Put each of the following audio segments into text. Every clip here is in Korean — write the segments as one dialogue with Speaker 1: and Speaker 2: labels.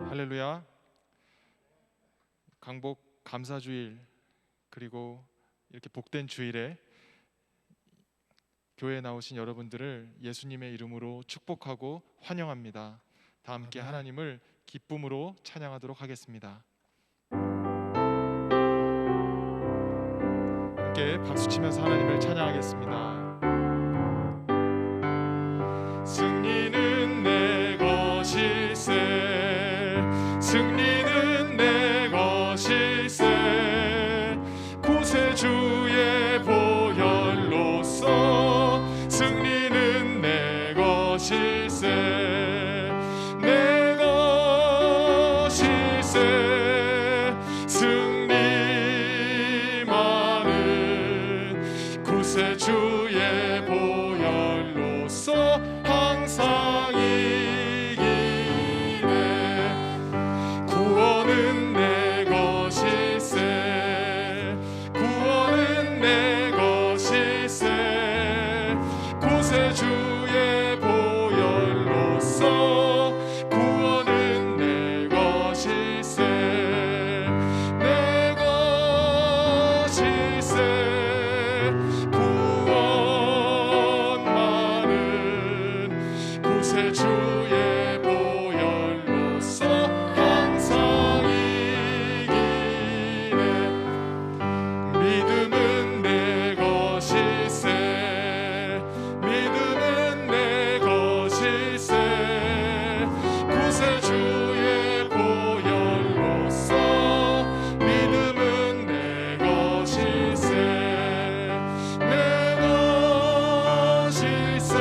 Speaker 1: 할렐루야. 강복 감사주일, 그리고 이렇게 복된 주일에 교회에 나오신 여러분들을 예수님의 이름으로 축복하고 환영합니다. 다 함께 하나님을 기쁨으로 찬양하도록 하겠습니다. 함께 박수치면서 하나님을 찬양하겠습니다. 승리는 내 것일세, 승리는 내 것일세. 구세주의 보혈로서 승리는 내 것일세, 내 것일세. 승리만은 구세주의 보혈로서 항상 이기네. 구원은 내 것일세, 구원은 내 것일세. 구세주의 보혈로서 구원은 내 것일세, 내 것일세. 구원만은 구세주의 보혈로서 항상 이기네. 믿음은 내 것일세, 믿음은 내 것일세. 구세주의 보혈로서 믿음은 내 것일세, 내 것일세.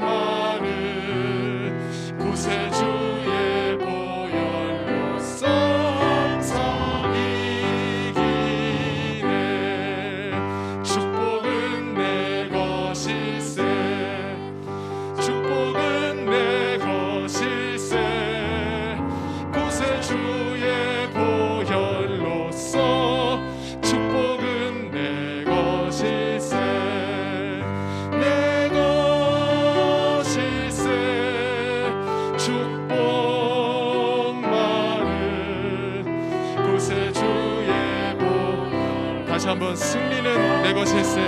Speaker 1: 믿음만은 구세주의 보혈로서 항상 이기네. 축복은 내 것일세, 축복은 내 것일세. 구세주의 보혈로서 축복은 내 것일세, 내 것일세. 축복만은 구세주의 보혈. 다시 한번 승리는 내 것일세,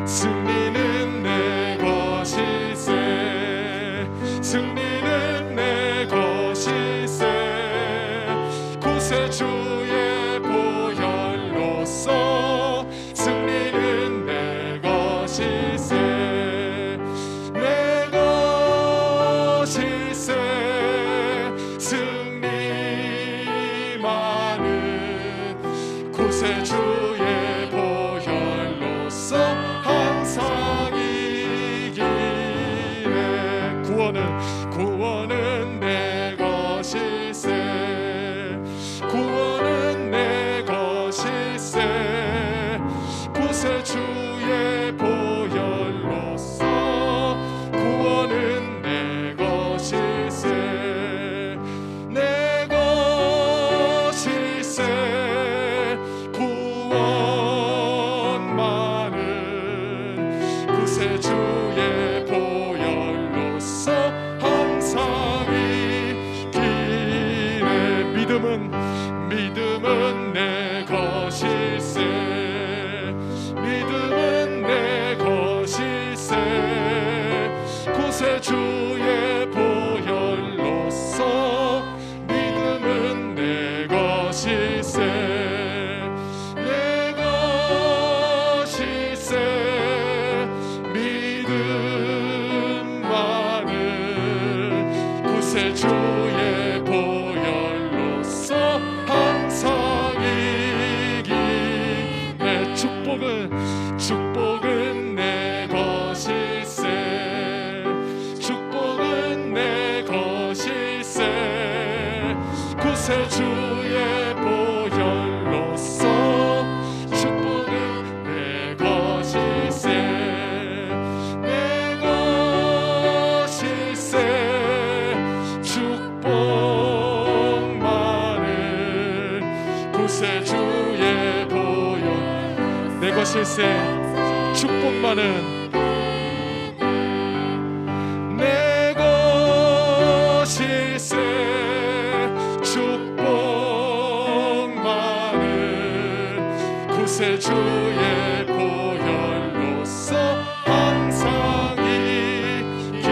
Speaker 1: 승리는 내 것일세, 승리는 내 것일세. 구세주의 보혈로서 승리는 내 것일세, 내 것일세. 승리만은 구세주의 보혈로서 항상 이기네. 구원은 내 것일세, 구원은 내 것일세. 구세주의 보혈로서 구원은 내 것일세, 내 것일세. 구원만은 구세주의 보혈로서 항상 이기네. 믿음은 내 것일세, 믿음은 내 것일세. 구세주의 보혈로서 믿음은 내 것일세, 내 것일세. 믿음만은 구세주의 보혈로서 항상 이기네. 축복은 내 것일세, 축복은 내 것일세. 구세주의 보혈로서 축복은 내 것일세, 내 것일세. 축복만은 구세주의 보혈, 내 것일세. 축복만은 구세주의 보혈로서 항상 이기네.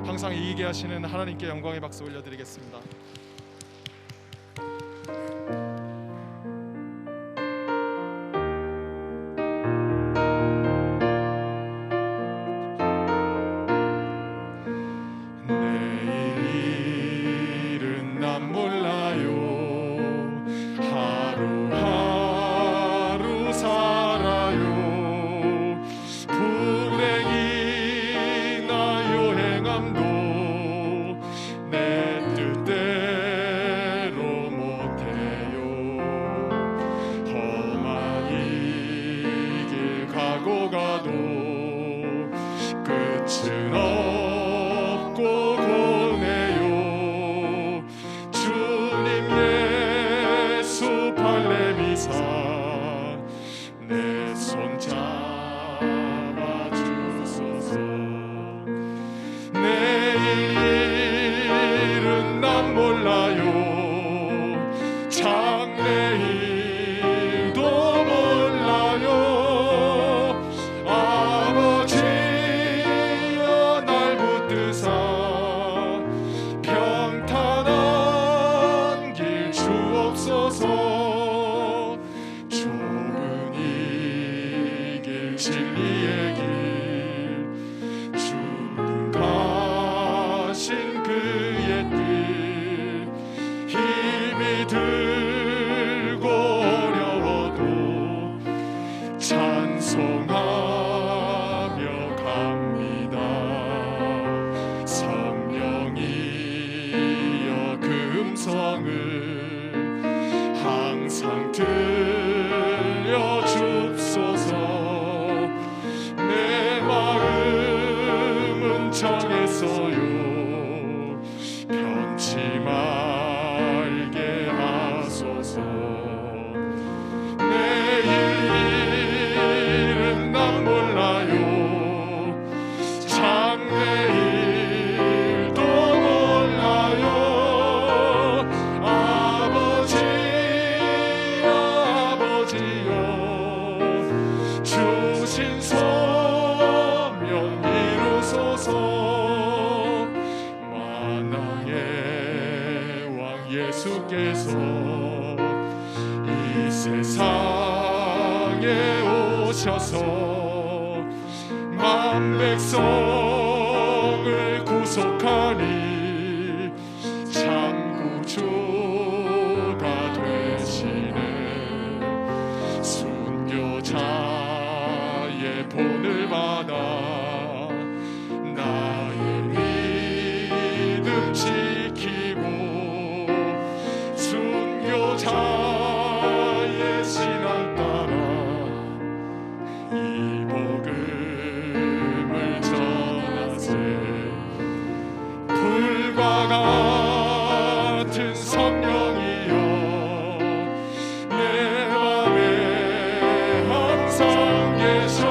Speaker 1: 항상 이기게 하시는 하나님께 영광의 박수 올려드리겠습니다. 끝은 없고 고네요. 주님 예수 발레미사 내 손 잡아 주소서. 내일 일은 난 몰라요. 장래일도 몰라요. 아버지여 날 붙드사 평탄한 길 주옵소서. 좁은 이 길 진리의 길 주님 가신 그의 길 힘이 들고 어려워도 찬송하며 갑니다. 성령이여 그 음성을 항상 들려줍소서. 내 마음은 정했어요. 변치 말게 하소서. 내일 일은 난 몰라요. 장래일도 몰라요. 아버지여 주신 소명 이루소서. 만왕의 왕 예수께서 이 세상에 오셔서 만 백성을 구속하니 창구주가 되시네. 순교자의 본을 받아 나의 믿음 지키고 순교자의 신앙 따라 이 복음을 전하세. 불과 같은 성령이여 내 맘에 항상 계셔.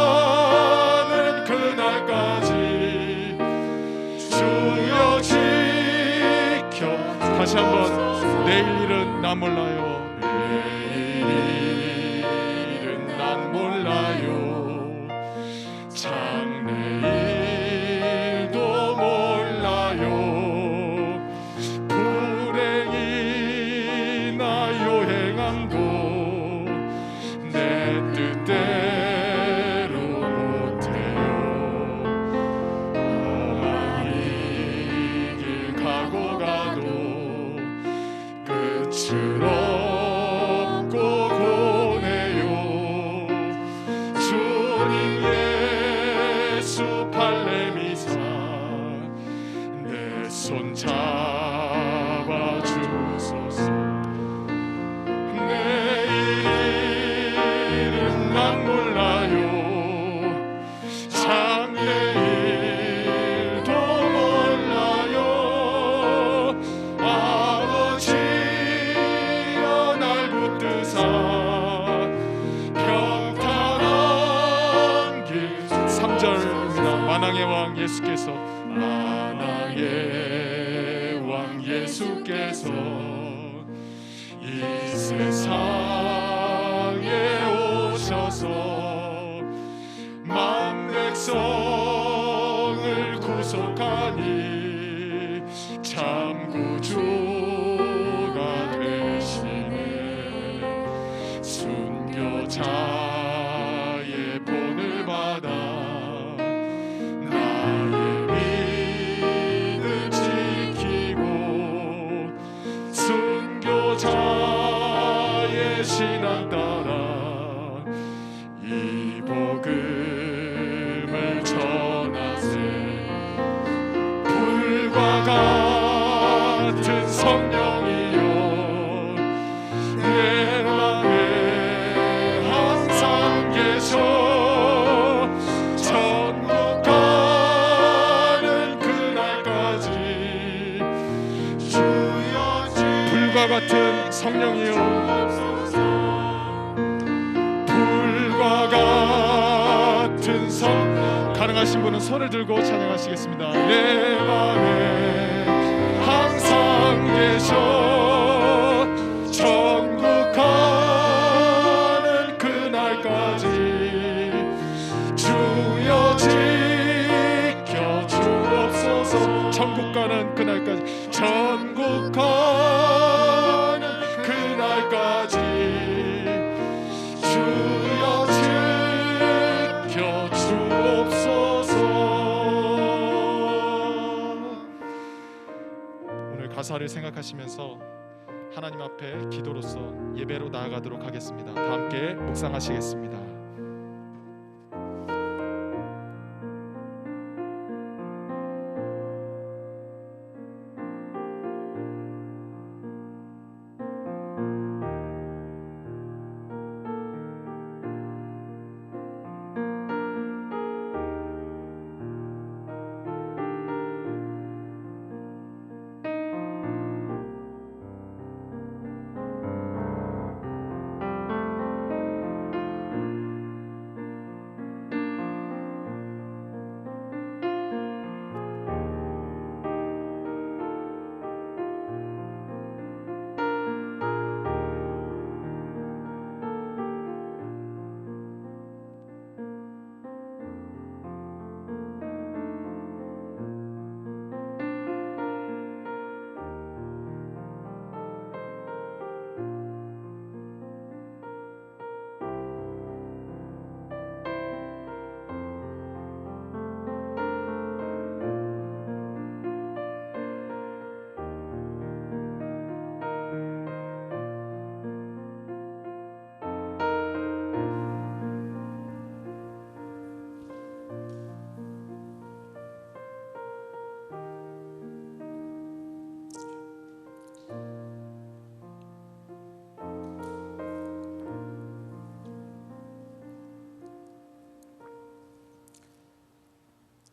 Speaker 1: 영국하는 그날까지 주여 지켜. 다시 한번 내일 일은 난 몰라요. 내일 일은 난 몰라요. 장래일도 몰라요. 불행이나 요행함도 내 뜻대로 못해요. 이 길 가고 가도 끝을 없고 고네요. 주님 예수께서 이 세상에 오셔서 만 백성을 구속하니 참 구주가 되시네. 순교자의 본을 받아 나의 믿음 지키고 순교자의 신앙 따라 이 복음을 전하세. 불과 같은 성령이여 내 맘에 항상 계셔. 천국 가는 그날까지 주여 불과 같은 성령이여 불과 같은 성. 가능하신 분은 손을 들고 찬양하시겠습니다. 내 맘에 항상 계셔. 천국 가는 그날까지 주여 지켜 주옵소서. 천국 가는 그날까지 천국 가는 그날까지 주여 지켜 주옵소서. 오늘 가사를 생각하시면서 하나님 앞에 기도로서 예배로 나아가도록 하겠습니다. 다 함께 묵상하시겠습니다.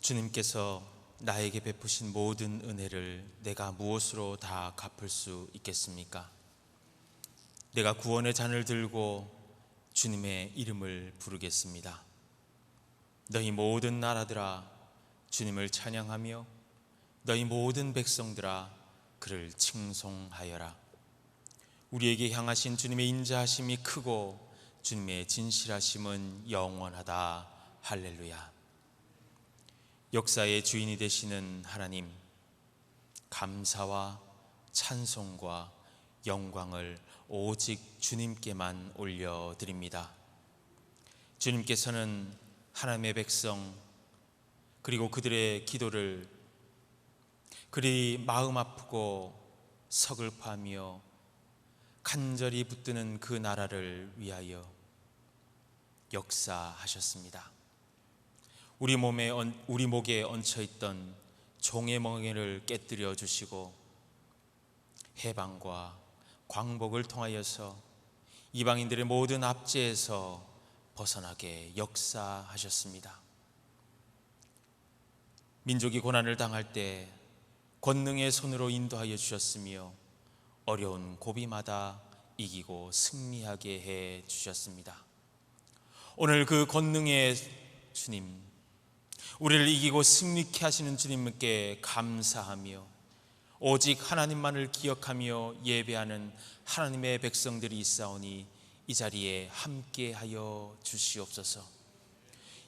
Speaker 2: 주님께서 나에게 베푸신 모든 은혜를 내가 무엇으로 다 갚을 수 있겠습니까? 내가 구원의 잔을 들고 주님의 이름을 부르겠습니다. 너희 모든 나라들아 주님을 찬양하며 너희 모든 백성들아 그를 칭송하여라. 우리에게 향하신 주님의 인자하심이 크고 주님의 진실하심은 영원하다. 할렐루야. 역사의 주인이 되시는 하나님, 감사와 찬송과 영광을 오직 주님께만 올려드립니다. 주님께서는 하나님의 백성 그리고 그들의 기도를 그리 마음 아프고 서글퍼하며 간절히 붙드는 그 나라를 위하여 역사하셨습니다. 우리 목에 얹혀있던 종의 멍에를 깨뜨려 주시고 해방과 광복을 통하여서 이방인들의 모든 압제에서 벗어나게 역사하셨습니다. 민족이 고난을 당할 때 권능의 손으로 인도하여 주셨으며 어려운 고비마다 이기고 승리하게 해 주셨습니다. 오늘 그 권능의 주님, 우리를 이기고 승리케 하시는 주님께 감사하며 오직 하나님만을 기억하며 예배하는 하나님의 백성들이 있사오니 이 자리에 함께하여 주시옵소서.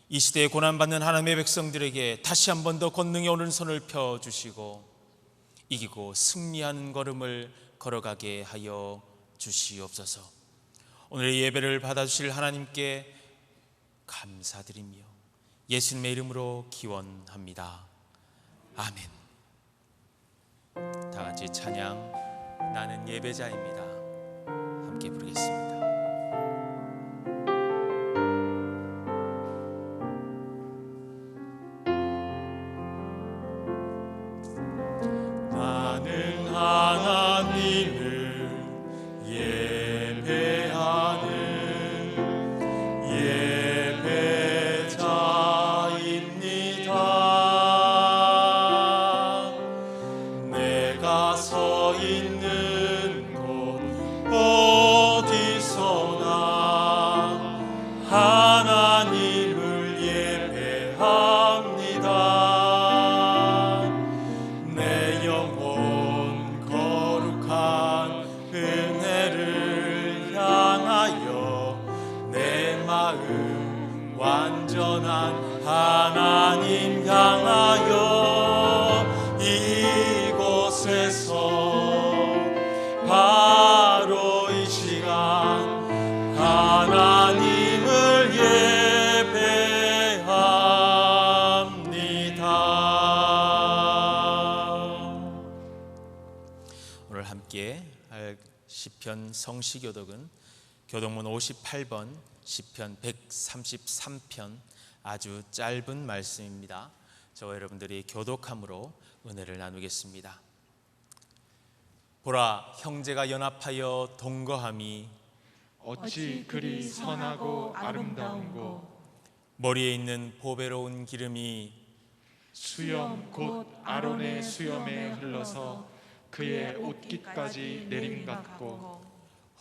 Speaker 2: 이 시대에 고난받는 하나님의 백성들에게 다시 한 번 더 권능의 오른손을 펴주시고 이기고 승리하는 걸음을 걸어가게 하여 주시옵소서. 오늘의 예배를 받아주실 하나님께 감사드리며 예수님의 이름으로 기원합니다. 아멘. 다 같이 찬양 나는 예배자입니다. 함께 부르겠습니다.
Speaker 3: 나는 하나님을 예배하는 예배자입니다. 내가 서 있는 곳 어디서나 하나님을 예배합니다. 내 영혼 거룩한 은혜를 향하여 내 마음 완전한 하나님 향하여 이곳에서 바로 이 시간 하나님을 예배합니다.
Speaker 2: 오늘 함께 할 시편 성시교독은 교독문 58번 시편 133편 아주 짧은 말씀입니다. 저와 여러분들이 교독함으로 은혜를 나누겠습니다. 보라, 형제가 연합하여 동거함이
Speaker 1: 어찌 그리 선하고 아름다운고.
Speaker 2: 머리에 있는 보배로운 기름이
Speaker 1: 수염 곧 아론의 수염에 흘러서 그의 옷깃까지 내림 같고.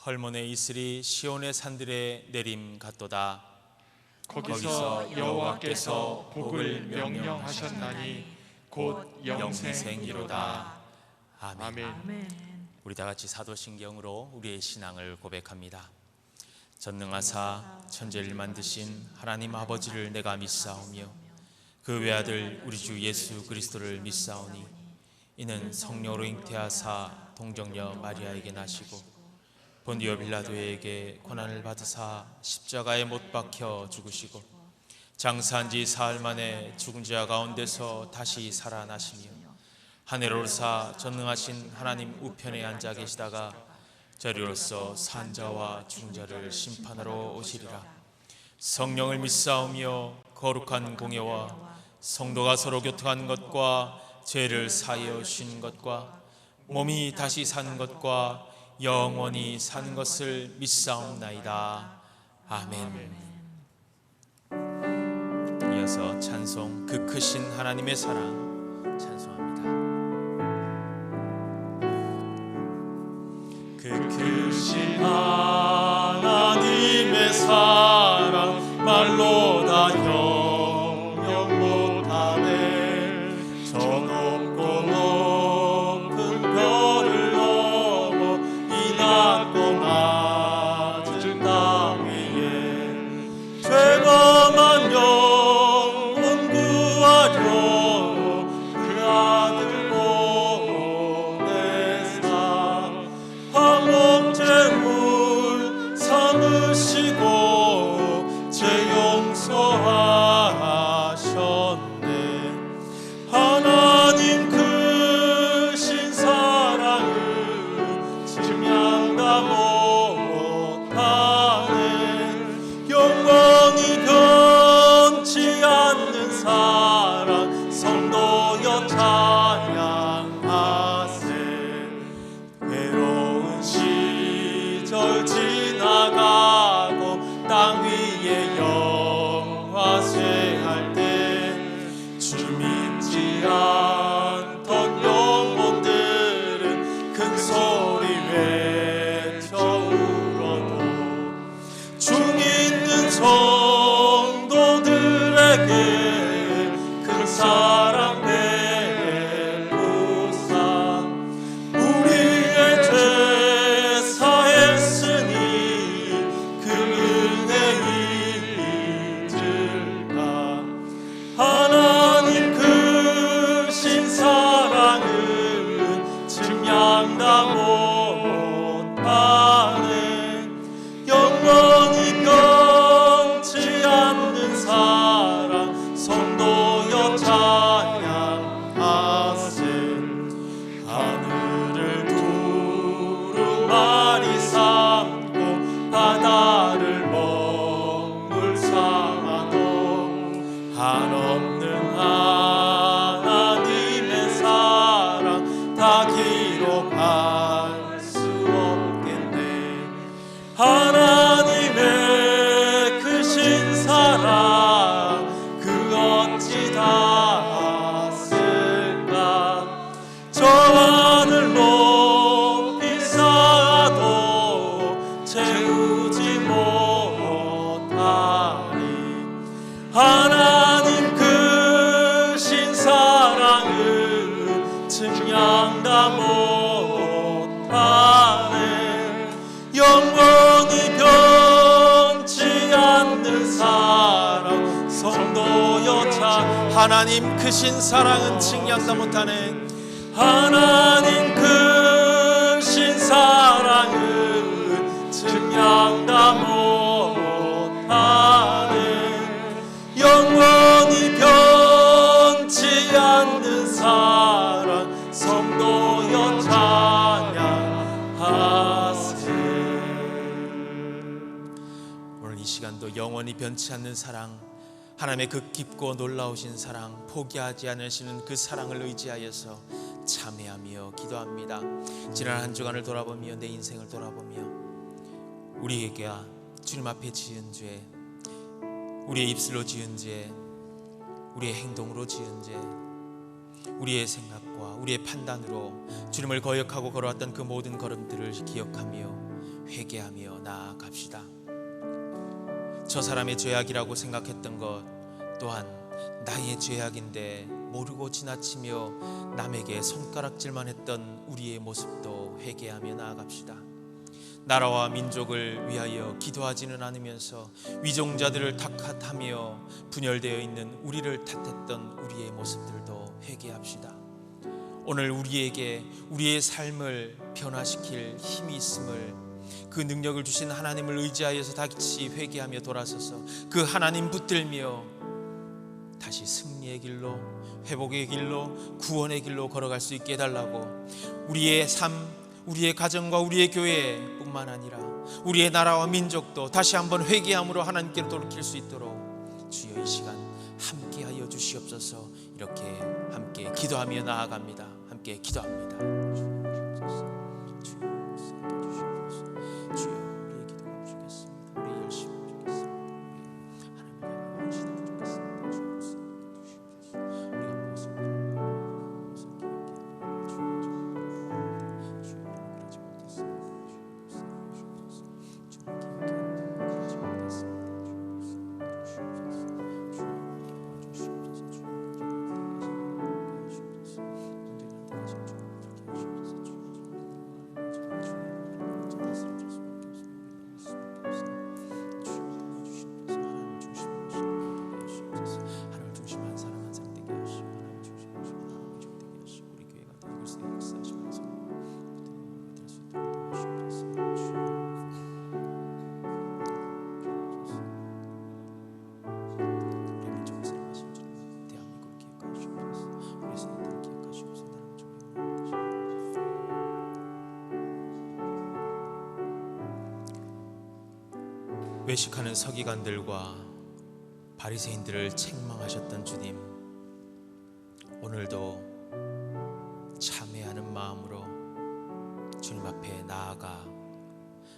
Speaker 2: 헐몬의 이슬이 시온의 산들에 내림 같도다.
Speaker 1: 거기서 여호와께서 복을 명령하셨나니 곧 영생이로다.
Speaker 2: 아멘.
Speaker 1: 아멘.
Speaker 2: 우리 다 같이 사도신경으로 우리의 신앙을 고백합니다. 전능하사 천지를 만드신 하나님 아버지를 내가 믿사오며 그 외아들 우리 주 예수 그리스도를 믿사오니 이는 성령으로 잉태하사 동정녀 마리아에게 나시고 본디오 빌라도에게 고난을 받으사 십자가에 못 박혀 죽으시고 장사한 지 사흘 만에 죽은 자 가운데서 다시 살아나시며 하늘로 오르사 전능하신 하나님 우편에 앉아 계시다가 저리로서 산자와 죽은 자를 심판하러 오시리라. 성령을 믿사오며 거룩한 공예와 성도가 서로 교통한 것과 죄를 사하여 주시는 것과 몸이 다시 사는 것과 영원히 사는 것을 믿사옵나이다. 아멘. 이어서 찬송 그 크신 하나님의 사랑 찬송합니다.
Speaker 3: 그 크신 하나님의 사랑 말로 다 형용 못하네. 저 높고 높은 별을 넘어 이 낮고 낮은 땅 위에 죄범한 영혼 구하려 그 아들 보내사 화목제물 안에 영원히 변치 않는 사랑 성도 여자
Speaker 2: 하나님 크신 사랑은 측량다 못하네.
Speaker 3: 하나님 크신 사랑은 측량다 못하네 영원히 변치 않는 사랑 성도여 찬양하세.
Speaker 2: 오늘 이 시간도 영원히 변치 않는 사랑, 하나님의 그 깊고 놀라우신 사랑, 포기하지 않으시는 그 사랑을 의지하여서 참회하며 기도합니다. 지난 한 주간을 돌아보며 내 인생을 돌아보며 우리에게 주님 앞에 지은 죄, 우리의 입술로 지은 죄, 우리의 행동으로 지은 죄, 우리의 생각과 우리의 판단으로 주님을 거역하고 걸어왔던 그 모든 걸음들을 기억하며 회개하며 나아갑시다. 저 사람의 죄악이라고 생각했던 것 또한 나의 죄악인데 모르고 지나치며 남에게 손가락질만 했던 우리의 모습도 회개하며 나아갑시다. 나라와 민족을 위하여 기도하지는 않으면서 위종자들을 탓하며 분열되어 있는 우리를 탓했던 우리의 모습들도 회개합시다. 오늘 우리에게 우리의 삶을 변화시킬 힘이 있음을, 그 능력을 주신 하나님을 의지하여서 다시 회개하며 돌아서서 그 하나님 붙들며 다시 승리의 길로, 회복의 길로, 구원의 길로 걸어갈 수 있게 해달라고, 우리의 삶, 우리의 가정과 우리의 교회 뿐만 아니라 우리의 나라와 민족도 다시 한번 회개함으로 하나님께로 돌이킬 수 있도록 주여 이 시간 함께하여 주시옵소서. 이렇게 함께 기도하며 나아갑니다. 함께 기도합니다. 주여 우리의 기도가 부족했습니다. 우리 열심히 부족했습니다. 하나님 하시는 부족했습니다. 외식하는 서기관들과 바리새인들을 책망하셨던 주님, 오늘도 참회하는 마음으로 주님 앞에 나아가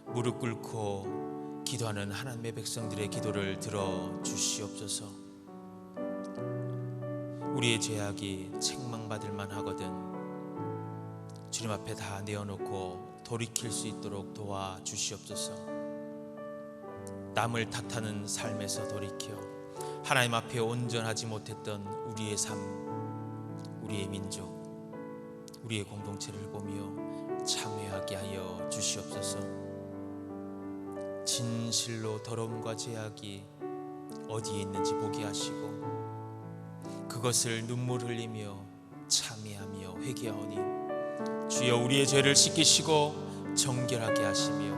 Speaker 2: 무릎 꿇고 기도하는 하나님의 백성들의 기도를 들어 주시옵소서. 우리의 죄악이 책망받을 만하거든 주님 앞에 다 내어놓고 돌이킬 수 있도록 도와주시옵소서. 남을 탓하는 삶에서 돌이켜 하나님 앞에 온전하지 못했던 우리의 삶, 우리의 민족, 우리의 공동체를 보며 참회하게 하여 주시옵소서. 진실로 더러움과 죄악이 어디에 있는지 보게 하시고 그것을 눈물 흘리며 참회하며 회개하오니 주여 우리의 죄를 씻기시고 정결하게 하시며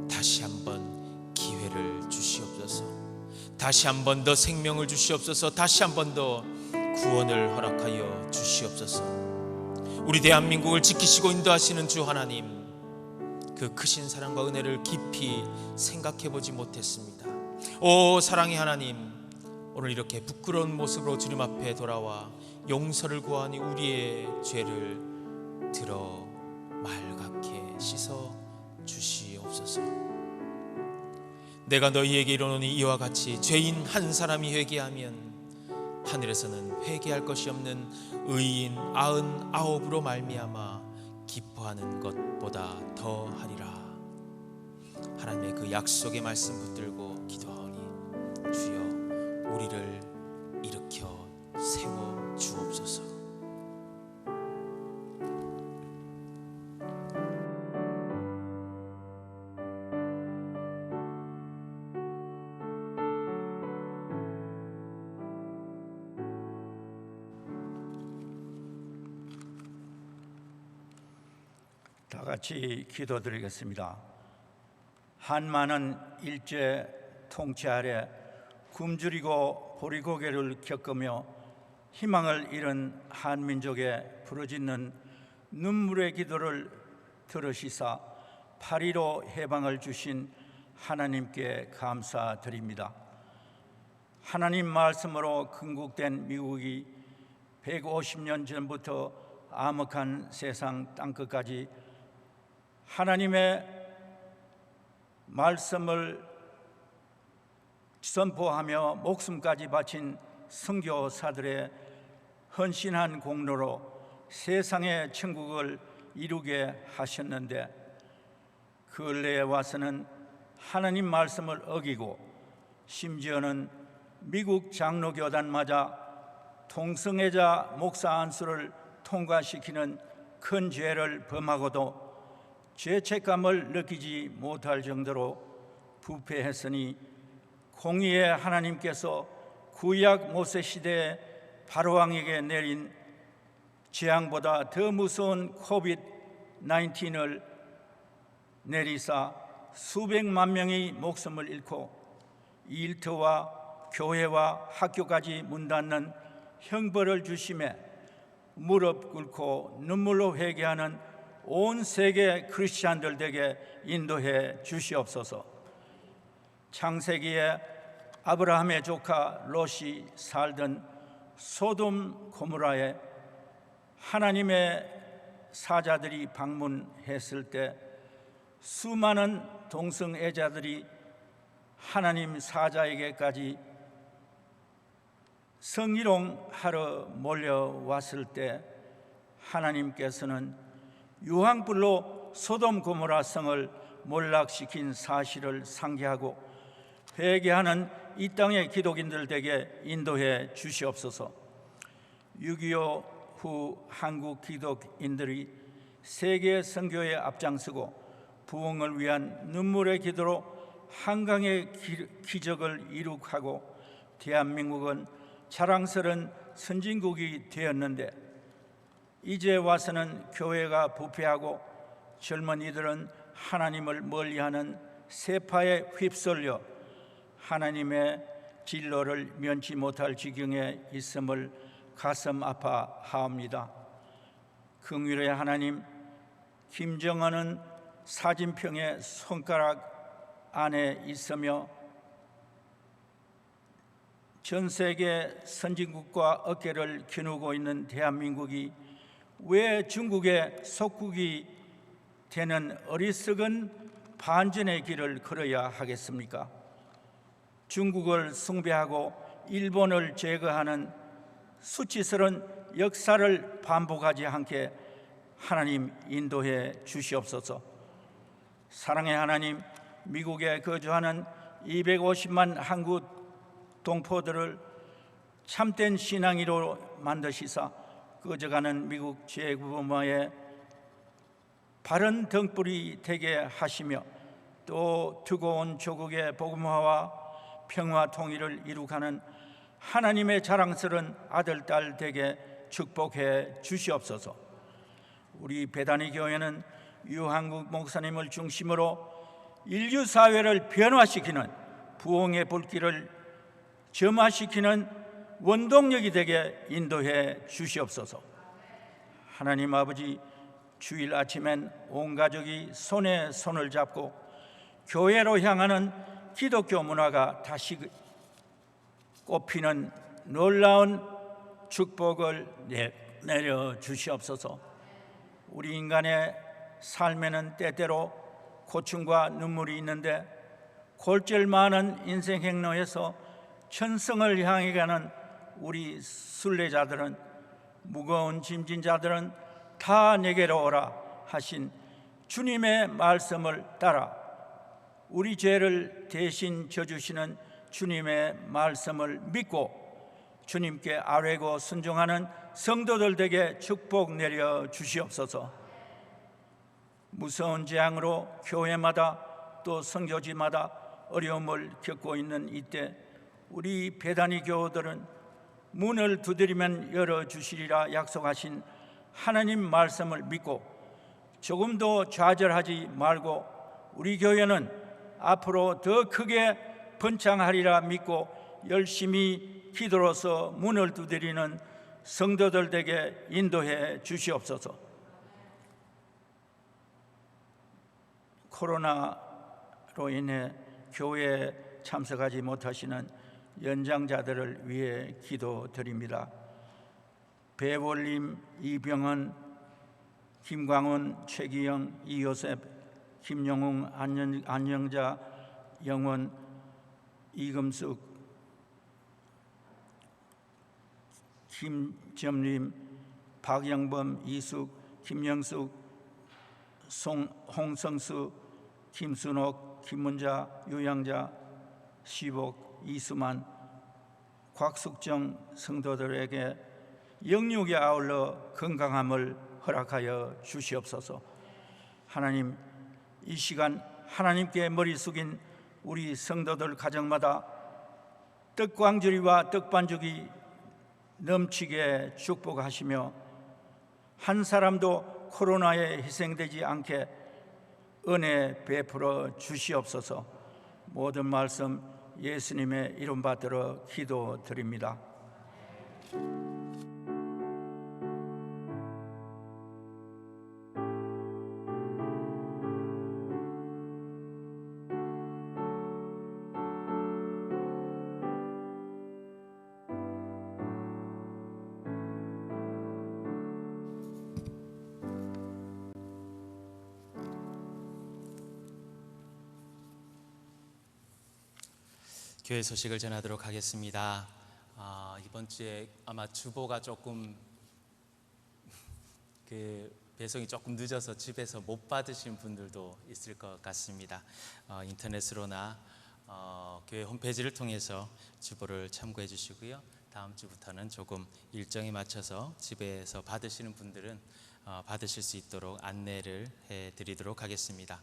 Speaker 2: 다시 한번 기회를 주시옵소서. 다시 한 번 더 생명을 주시옵소서. 다시 한 번 더 구원을 허락하여 주시옵소서. 우리 대한민국을 지키시고 인도하시는 주 하나님, 그 크신 사랑과 은혜를 깊이 생각해 보지 못했습니다. 오 사랑의 하나님, 오늘 이렇게 부끄러운 모습으로 주님 앞에 돌아와 용서를 구하니 우리의 죄를 들어 맑게 씻어 주시옵소서. 내가 너희에게 이르노니 이와 같이 죄인 한 사람이 회개하면 하늘에서는 회개할 것이 없는 의인 99으로 말미암아 기뻐하는 것보다 더하리라. 하나님의 그 약속의 말씀 붙들고 기도하오니 주여 우리를 일으켜 세워 주옵소서.
Speaker 4: 다 같이 기도드리겠습니다. 한많은 일제 통치 아래 굶주리고 보리고개를 겪으며 희망을 잃은 한민족의 부르짖는 눈물의 기도를 들으시사 8.15 해방을 주신 하나님께 감사드립니다. 하나님 말씀으로 건국된 미국이 150년 전부터 암흑한 세상 땅끝까지 하나님의 말씀을 선포하며 목숨까지 바친 선교사들의 헌신한 공로로 세상의 천국을 이루게 하셨는데, 근래에 와서는 하나님 말씀을 어기고 심지어는 미국 장로교단마저 동성애자 목사 안수를 통과시키는 큰 죄를 범하고도 죄책감을 느끼지 못할 정도로 부패했으니, 공의의 하나님께서 구약 모세 시대에 바로왕에게 내린 재앙보다 더 무서운 코비드-19을 내리사 수백만 명이 목숨을 잃고 일터와 교회와 학교까지 문 닫는 형벌을 주심에 무릎 꿇고 눈물로 회개하는 온 세계 크리스찬들에게 인도해 주시옵소서. 창세기에 아브라함의 조카 롯이 살던 소돔 고모라에 하나님의 사자들이 방문했을 때 수많은 동성애자들이 하나님 사자에게까지 성희롱하러 몰려왔을 때 하나님께서는 유황불로 소돔 고모라 성을 몰락시킨 사실을 상기하고 회개하는 이 땅의 기독인들에게 인도해 주시옵소서. 6.25 후 한국 기독인들이 세계 선교에 앞장서고 부흥을 위한 눈물의 기도로 한강의 기적을 이룩하고 대한민국은 자랑스러운 선진국이 되었는데, 이제 와서는 교회가 부패하고 젊은이들은 하나님을 멀리하는 세파에 휩쓸려 하나님의 진로를 면치 못할 지경에 있음을 가슴 아파하옵니다. 긍휼의 하나님, 김정은은 사진평의 손가락 안에 있으며 전 세계 선진국과 어깨를 겨누고 있는 대한민국이 왜 중국의 속국이 되는 어리석은 반전의 길을 걸어야 하겠습니까? 중국을 숭배하고 일본을 제거하는 수치스러운 역사를 반복하지 않게 하나님 인도해 주시옵소서. 사랑의 하나님, 미국에 거주하는 250만 한국 동포들을 참된 신앙인으로 만드시사 꺼져가는 미국 재구범화의 바른 등불이 되게 하시며, 또 뜨거운 조국의 복음화와 평화 통일을 이룩하는 하나님의 자랑스러운 아들, 딸 되게 축복해 주시옵소서. 우리 베다니 교회는 유한국 목사님을 중심으로 인류 사회를 변화시키는 부흥의 불길을 점화시키는 원동력이 되게 인도해 주시옵소서. 하나님 아버지, 주일 아침엔 온 가족이 손에 손을 잡고 교회로 향하는 기독교 문화가 다시 꽃피는 놀라운 축복을 내려 주시옵소서. 우리 인간의 삶에는 때때로 고충과 눈물이 있는데, 골절 많은 인생 행로에서 천성을 향해 가는 우리 순례자들은, 무거운 짐진 자들은 다 내게로 오라 하신 주님의 말씀을 따라 우리 죄를 대신 져주시는 주님의 말씀을 믿고 주님께 아뢰고 순종하는 성도들에게 축복 내려 주시옵소서. 무서운 재앙으로 교회마다 또 선교지마다 어려움을 겪고 있는 이때, 우리 베다니 교우들은 문을 두드리면 열어주시리라 약속하신 하나님 말씀을 믿고 조금도 좌절하지 말고 우리 교회는 앞으로 더 크게 번창하리라 믿고 열심히 기도로서 문을 두드리는 성도들에게 인도해 주시옵소서. 코로나로 인해 교회에 참석하지 못하시는 연장자들을 위해 기도드립니다. 배월림, 이병헌, 김광훈, 최기영, 이요셉, 김영웅, 안영자, 영원, 이금숙, 김점림, 박영범, 이숙, 김영숙, 홍성수, 김순옥, 김문자, 유양자, 시복, 이수만, 곽숙정 성도들에게 영육에 아울러 건강함을 허락하여 주시옵소서. 하나님, 이 시간 하나님께 머리 숙인 우리 성도들 가정마다 떡광주리와 떡반죽이 넘치게 축복하시며 한 사람도 코로나에 희생되지 않게 은혜 베풀어 주시옵소서. 모든 말씀 예수님의 이름 받들어 기도드립니다.
Speaker 2: 교회 소식을 전하도록 하겠습니다. 이번 주에 아마 주보가 조금 배송이 조금 늦어서 집에서 못 받으신 분들도 있을 것 같습니다. 인터넷으로나 교회 홈페이지를 통해서 주보를 참고해 주시고요. 다음 주부터는 조금 일정에 맞춰서 집에서 받으시는 분들은 받으실 수 있도록 안내를 해드리도록 하겠습니다.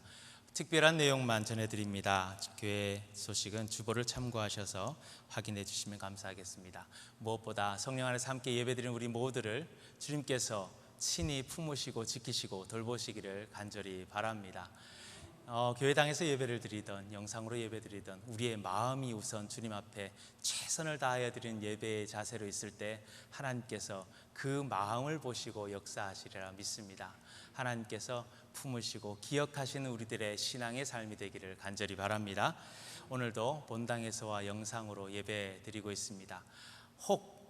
Speaker 2: 특별한 내용만 전해드립니다. 교회 소식은 주보를 참고하셔서 확인해 주시면 감사하겠습니다. 무엇보다 성령 안에서 함께 예배드리는 우리 모두를 주님께서 친히 품으시고 지키시고 돌보시기를 간절히 바랍니다. 교회당에서 예배를 드리던 영상으로 예배 드리던 우리의 마음이 우선 주님 앞에 최선을 다하여 드리는 예배의 자세로 있을 때 하나님께서 그 마음을 보시고 역사하시리라 믿습니다. 하나님께서 품으시고 기억하시는 우리들의 신앙의 삶이 되기를 간절히 바랍니다. 오늘도 본당에서와 영상으로 예배 드리고 있습니다. 혹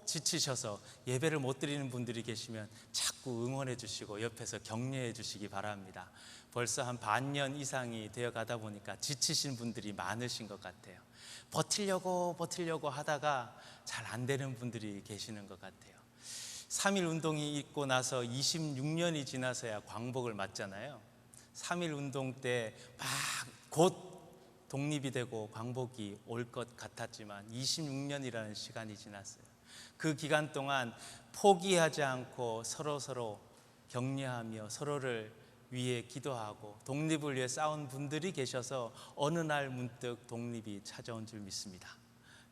Speaker 2: 지치셔서 예배를 못 드리는 분들이 계시면 자꾸 응원해 주시고 옆에서 격려해 주시기 바랍니다. 벌써 한 반년 이상이 되어 가다 보니까 지치신 분들이 많으신 것 같아요. 버티려고 하다가 잘 안 되는 분들이 계시는 것 같아요. 3.1 운동이 있고 나서 26년이 지나서야 광복을 맞잖아요. 3.1 운동 때 막 곧 독립이 되고 광복이 올 것 같았지만 26년이라는 시간이 지났어요. 그 기간 동안 포기하지 않고 서로 격려하며 서로를 위해 기도하고 독립을 위해 싸운 분들이 계셔서 어느 날 문득 독립이 찾아온 줄 믿습니다.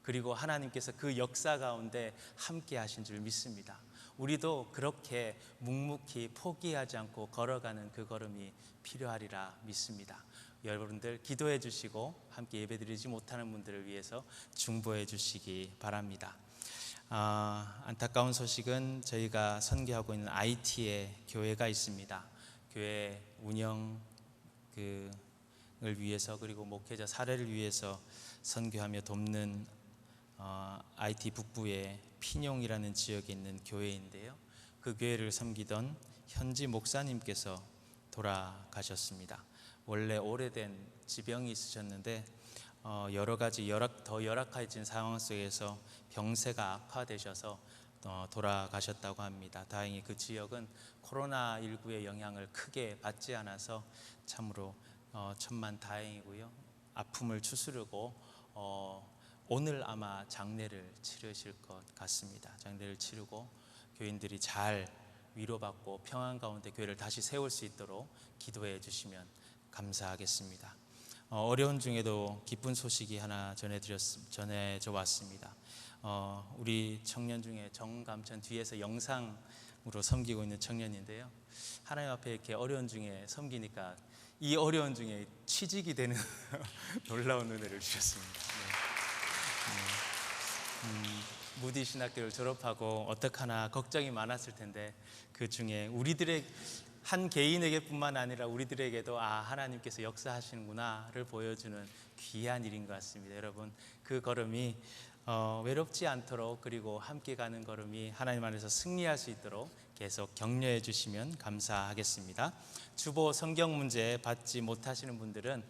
Speaker 2: 그리고 하나님께서 그 역사 가운데 함께 하신 줄 믿습니다. 우리도 그렇게 묵묵히 포기하지 않고 걸어가는 그 걸음이 필요하리라 믿습니다. 여러분들 기도해 주시고 함께 예배드리지 못하는 분들을 위해서 중보해 주시기 바랍니다. 안타까운 소식은 저희가 선교하고 있는 IT에 교회가 있습니다. 교회 운영을 위해서 그리고 목회자 사례를 위해서 선교하며 돕는 IT 북부의 피뇽이라는 지역에 있는 교회인데요. 그 교회를 섬기던 현지 목사님께서 돌아가셨습니다. 원래 오래된 지병이 있으셨는데 여러 가지 더 열악해진 상황 속에서 병세가 악화되셔서 돌아가셨다고 합니다. 다행히 그 지역은 코로나19의 영향을 크게 받지 않아서 참으로 천만 다행이고요. 아픔을 추스르고 오늘 아마 장례를 치르실 것 같습니다. 장례를 치르고 교인들이 잘 위로받고 평안 가운데 교회를 다시 세울 수 있도록 기도해 주시면 감사하겠습니다. 어려운 중에도 기쁜 소식이 하나 전해져 왔습니다. 우리 청년 중에 정감천 뒤에서 영상 섬기고 있는 청년인데요. 하나님 앞에 이렇게 어려운 중에 섬기니까 이 어려운 중에 취직이 되는 놀라운 은혜를 주셨습니다. 무디 신학교를 졸업하고 어떡하나 걱정이 많았을 텐데 그 중에 우리들의 한 개인에게뿐만 아니라 우리들에게도 하나님께서 역사하시는구나를 보여주는 귀한 일인 것 같습니다. 여러분, 그 걸음이 외롭지 않도록, 그리고 함께 가는 걸음이 하나님 안에서 승리할 수 있도록 계속 격려해 주시면 감사하겠습니다. 주보 성경 문제 받지 못하시는 분들은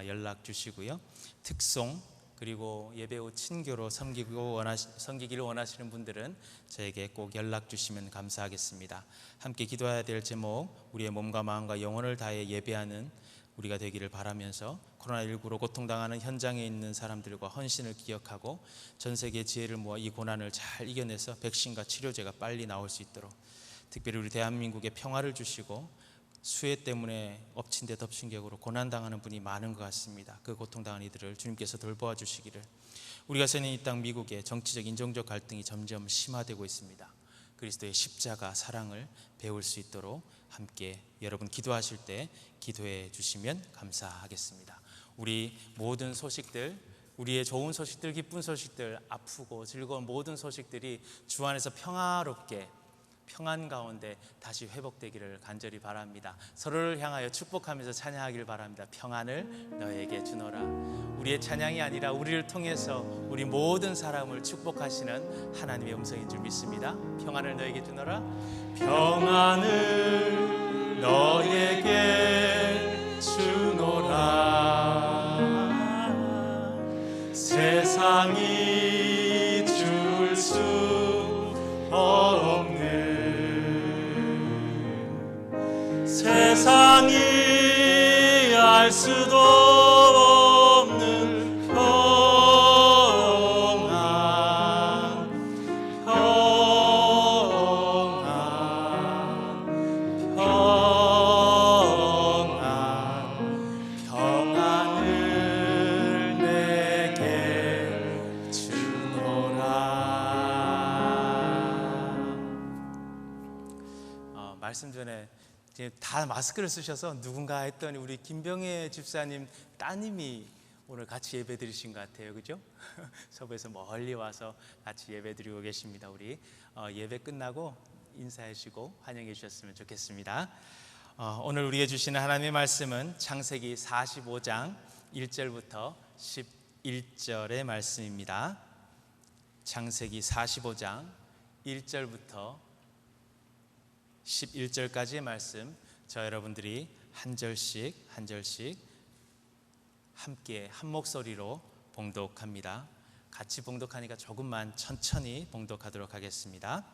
Speaker 2: 연락 주시고요. 특송 그리고 예배 후 친교로 섬기기를 원하시는 분들은 저에게 꼭 연락 주시면 감사하겠습니다. 함께 기도해야 될 제목, 우리의 몸과 마음과 영혼을 다해 예배하는 우리가 되기를 바라면서 코로나19로 고통당하는 현장에 있는 사람들과 헌신을 기억하고 전 세계의 지혜를 모아 이 고난을 잘 이겨내서 백신과 치료제가 빨리 나올 수 있도록, 특별히 우리 대한민국에 평화를 주시고 수해 때문에 엎친 데 덮친 격으로 고난당하는 분이 많은 것 같습니다. 그 고통당하는 이들을 주님께서 돌보아 주시기를. 우리가 사는 이 땅 미국의 정치적 인종적 갈등이 점점 심화되고 있습니다. 그리스도의 십자가 사랑을 배울 수 있도록 함께 여러분 기도하실 때 기도해 주시면 감사하겠습니다. 우리 모든 소식들, 우리의 좋은 소식들, 기쁜 소식들, 아프고 즐거운 모든 소식들이 주 안에서 평화롭게 평안 가운데 다시 회복되기를 간절히 바랍니다. 서로를 향하여 축복하면서 찬양하기를 바랍니다. 평안을 너에게 주노라. 우리의 찬양이 아니라 우리를 통해서 우리 모든 사람을 축복하시는 하나님의 음성인 줄 믿습니다. 평안을 너에게 주노라.
Speaker 3: 평안을 너에게 주노라. 세상이 줄 수 없는, 세상이 알 수도 없는 평안, 평안을 내게 주노라.
Speaker 2: 말씀 전에 다 마스크를 쓰셔서 누군가 했더니 우리 김병혜 집사님 따님이 오늘 같이 예배 드리신 것 같아요. 그죠? 서부에서 멀리 와서 같이 예배 드리고 계십니다. 우리 예배 끝나고 인사해 주시고 환영해 주셨으면 좋겠습니다. 오늘 우리에게 주시는 하나님의 말씀은 창세기 45장 1절부터 11절의 말씀입니다. 창세기 45장 1절부터 11절까지의 말씀, 저 여러분들이 한 절씩 함께 한 목소리로 봉독합니다. 같이 봉독하니까 조금만 천천히 봉독하도록 하겠습니다.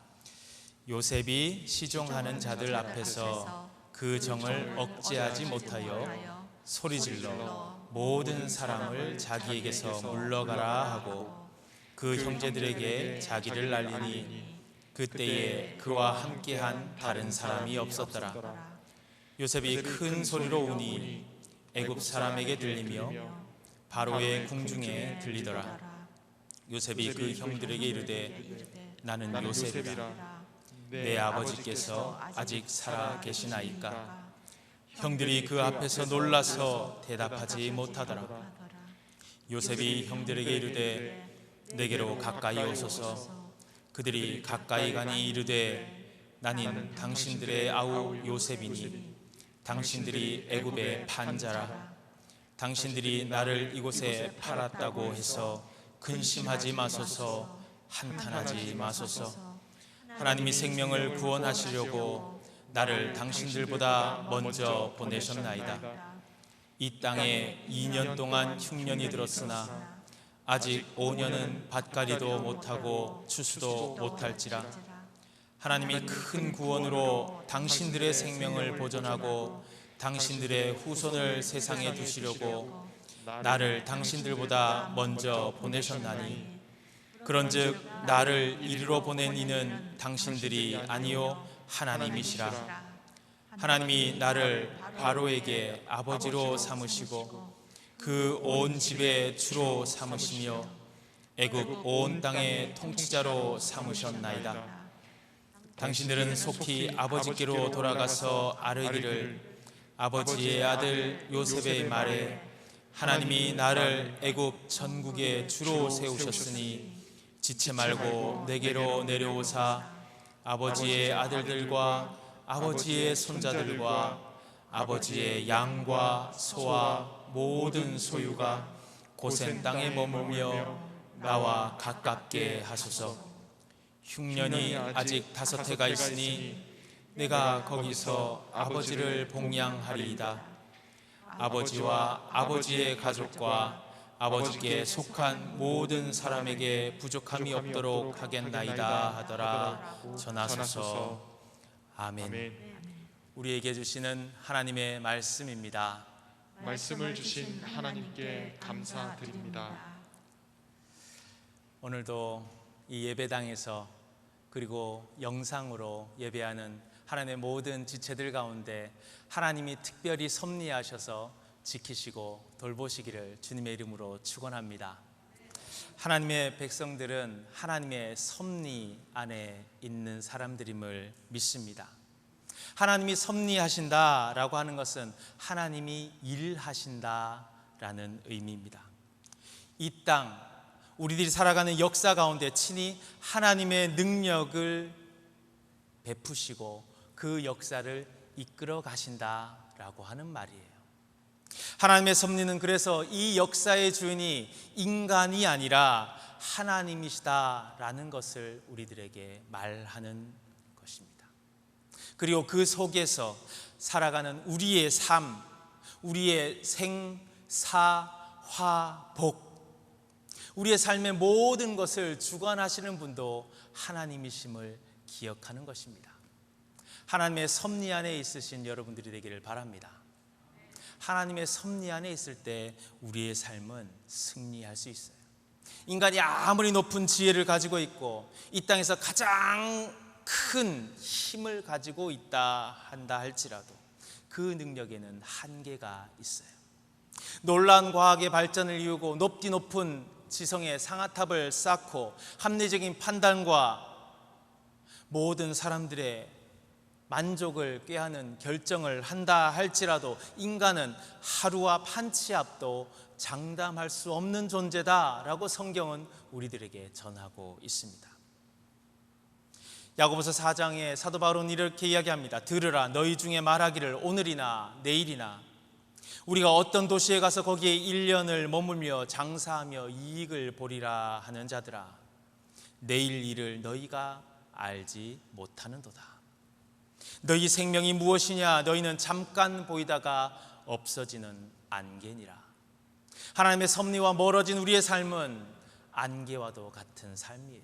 Speaker 2: 요셉이 시종하는 자들 앞에서 그 정을 억제하지 못하여 소리질러 모든 사람을 자기에게서 물러가라 하고 그 형제들에게 자기를 알리니 그때에 그와 함께한 다른 사람이 없었더라. 요셉이 큰 소리로 우니 애굽 사람에게 들리며 바로의 궁중에 들리더라. 요셉이 그 형들에게 이르되 나는 요셉이라. 내 아버지께서 아직 살아 계시나이까? 형들이 그 앞에서 놀라서 대답하지 못하더라. 요셉이 형들에게 이르되 내게로 가까이 오소서. 그들이 가까이 가니 이르되 나는 당신들의 아우 요셉이니 당신들이 애굽의 판자라. 당신들이 나를 이곳에 팔았다고 해서 근심하지 마소서, 한탄하지 마소서. 하나님이 생명을 구원하시려고 나를 당신들보다 먼저 보내셨나이다. 이 땅에 2년 동안 흉년이 들었으나 아직 5년은 밭갈이도 못하고 추수도 못할지라. 하나님이 큰 구원으로 당신들의 생명을 보존하고 당신들의 후손을 세상에 두시려고 나를 당신들보다 먼저 보내셨나니 그런즉 나를 이리로 보낸 이는 당신들이 아니요 하나님이시라. 하나님이 나를 바로에게 아버지로 삼으시고 그 온 집의 주로 삼으시며 애굽 온 땅의 통치자로 삼으셨나이다. 당신들은 속히 아버지께로 돌아가서 아뢰기를 아버지의 아들 요셉의 말에 하나님이 나를 애굽 전국의 주로 세우셨으니 지체 말고 내게로 내려오사 아버지의 아들들과 아버지의 손자들과 아버지의 양과 소와 모든 소유가 고센 땅에 머물며 나와 가깝게 하소서. 흉년이 아직 5해가 있으니 내가 거기서 아버지를 복양하리이다. 아버지와 아버지의 가족과 아버지께 속한 모든 사람에게 부족함이 없도록 하겠나이다 하더라 전하소서. 아멘. 우리에게 주시는 하나님의 말씀입니다.
Speaker 1: 말씀을 주신 하나님께 감사드립니다.
Speaker 2: 오늘도 이 예배당에서 그리고 영상으로 예배하는 하나님의 모든 지체들 가운데 하나님이 특별히 섭리하셔서 지키시고 돌보시기를 주님의 이름으로 축원합니다. 하나님의 백성들은 하나님의 섭리 안에 있는 사람들임을 믿습니다. 하나님이 섭리하신다라고 하는 것은 하나님이 일하신다라는 의미입니다. 이 땅, 우리들이 살아가는 역사 가운데 친히 하나님의 능력을 베푸시고 그 역사를 이끌어 가신다라고 하는 말이에요. 하나님의 섭리는 그래서 이 역사의 주인이 인간이 아니라 하나님이시다라는 것을 우리들에게 말하는 것입니다. 그리고 그 속에서 살아가는 우리의 삶, 우리의 생, 사, 화, 복, 우리의 삶의 모든 것을 주관하시는 분도 하나님이심을 기억하는 것입니다. 하나님의 섭리 안에 있으신 여러분들이 되기를 바랍니다. 하나님의 섭리 안에 있을 때 우리의 삶은 승리할 수 있어요. 인간이 아무리 높은 지혜를 가지고 있고 이 땅에서 가장 큰 힘을 가지고 있다 한다 할지라도 그 능력에는 한계가 있어요. 놀라운 과학의 발전을 이루고 높디 높은 지성의 상아탑을 쌓고 합리적인 판단과 모든 사람들의 만족을 꾀하는 결정을 한다 할지라도 인간은 하루 앞 한 치 앞도 장담할 수 없는 존재다라고 성경은 우리들에게 전하고 있습니다. 야고보서 4장에 사도 바울은 이렇게 이야기합니다. 들으라, 너희 중에 말하기를 오늘이나 내일이나 우리가 어떤 도시에 가서 거기에 1년을 머물며 장사하며 이익을 보리라 하는 자들아, 내일 일을 너희가 알지 못하는도다. 너희 생명이 무엇이냐? 너희는 잠깐 보이다가 없어지는 안개니라. 하나님의 섭리와 멀어진 우리의 삶은 안개와도 같은 삶이에요.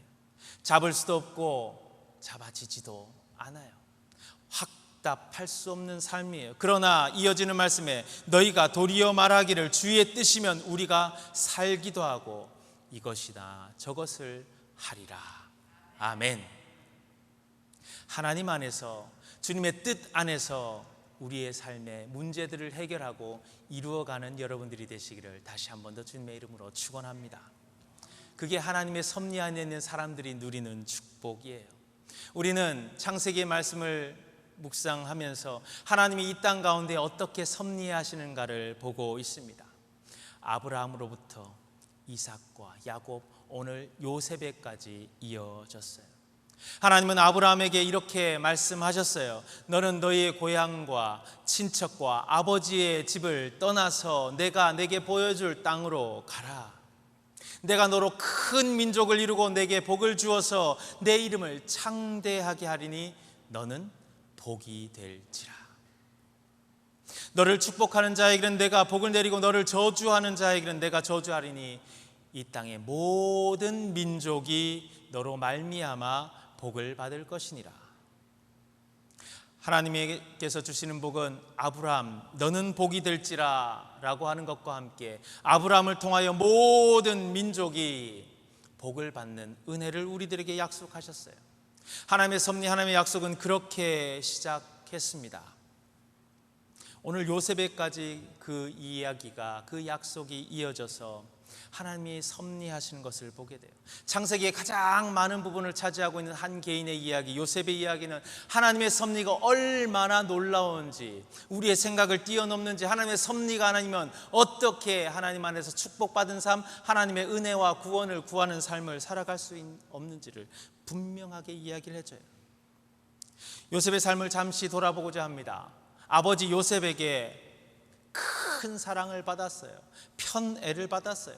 Speaker 2: 잡을 수도 없고 잡아지지도 않아요. 확답할 수 없는 삶이에요. 그러나 이어지는 말씀에 너희가 도리어 말하기를 주의 뜻이면 우리가 살기도 하고 이것이나 저것을 하리라. 아멘. 하나님 안에서, 주님의 뜻 안에서 우리의 삶의 문제들을 해결하고 이루어가는 여러분들이 되시기를 다시 한 번 더 주님의 이름으로 축원합니다. 그게 하나님의 섭리 안에 있는 사람들이 누리는 축복이에요. 우리는 창세기의 말씀을 묵상하면서 하나님이 이 땅 가운데 어떻게 섭리하시는가를 보고 있습니다. 아브라함으로부터 이삭과 야곱, 오늘 요셉에까지 이어졌어요. 하나님은 아브라함에게 이렇게 말씀하셨어요. 너는 너희의 고향과 친척과 아버지의 집을 떠나서 내가 내게 보여줄 땅으로 가라. 내가 너로 큰 민족을 이루고 내게 복을 주어서 내 이름을 창대하게 하리니 너는 복이 될지라. 너를 축복하는 자에게는 내가 복을 내리고 너를 저주하는 자에게는 내가 저주하리니 이 땅의 모든 민족이 너로 말미암아 복을 받을 것이니라. 하나님께서 주시는 복은 아브라함 너는 복이 될지라 라고 하는 것과 함께 아브라함을 통하여 모든 민족이 복을 받는 은혜를 우리들에게 약속하셨어요. 하나님의 섭리, 하나님의 약속은 그렇게 시작했습니다. 오늘 요셉에까지 그 이야기가, 그 약속이 이어져서 하나님이 섭리하시는 것을 보게 돼요. 창세기의 가장 많은 부분을 차지하고 있는 한 개인의 이야기, 요셉의 이야기는 하나님의 섭리가 얼마나 놀라운지, 우리의 생각을 뛰어넘는지, 하나님의 섭리가 아니면 어떻게 하나님 안에서 축복받은 삶, 하나님의 은혜와 구원을 구하는 삶을 살아갈 수 없는지를 분명하게 이야기를 해줘요. 요셉의 삶을 잠시 돌아보고자 합니다. 아버지 요셉에게 큰 사랑을 받았어요. 편애를 받았어요.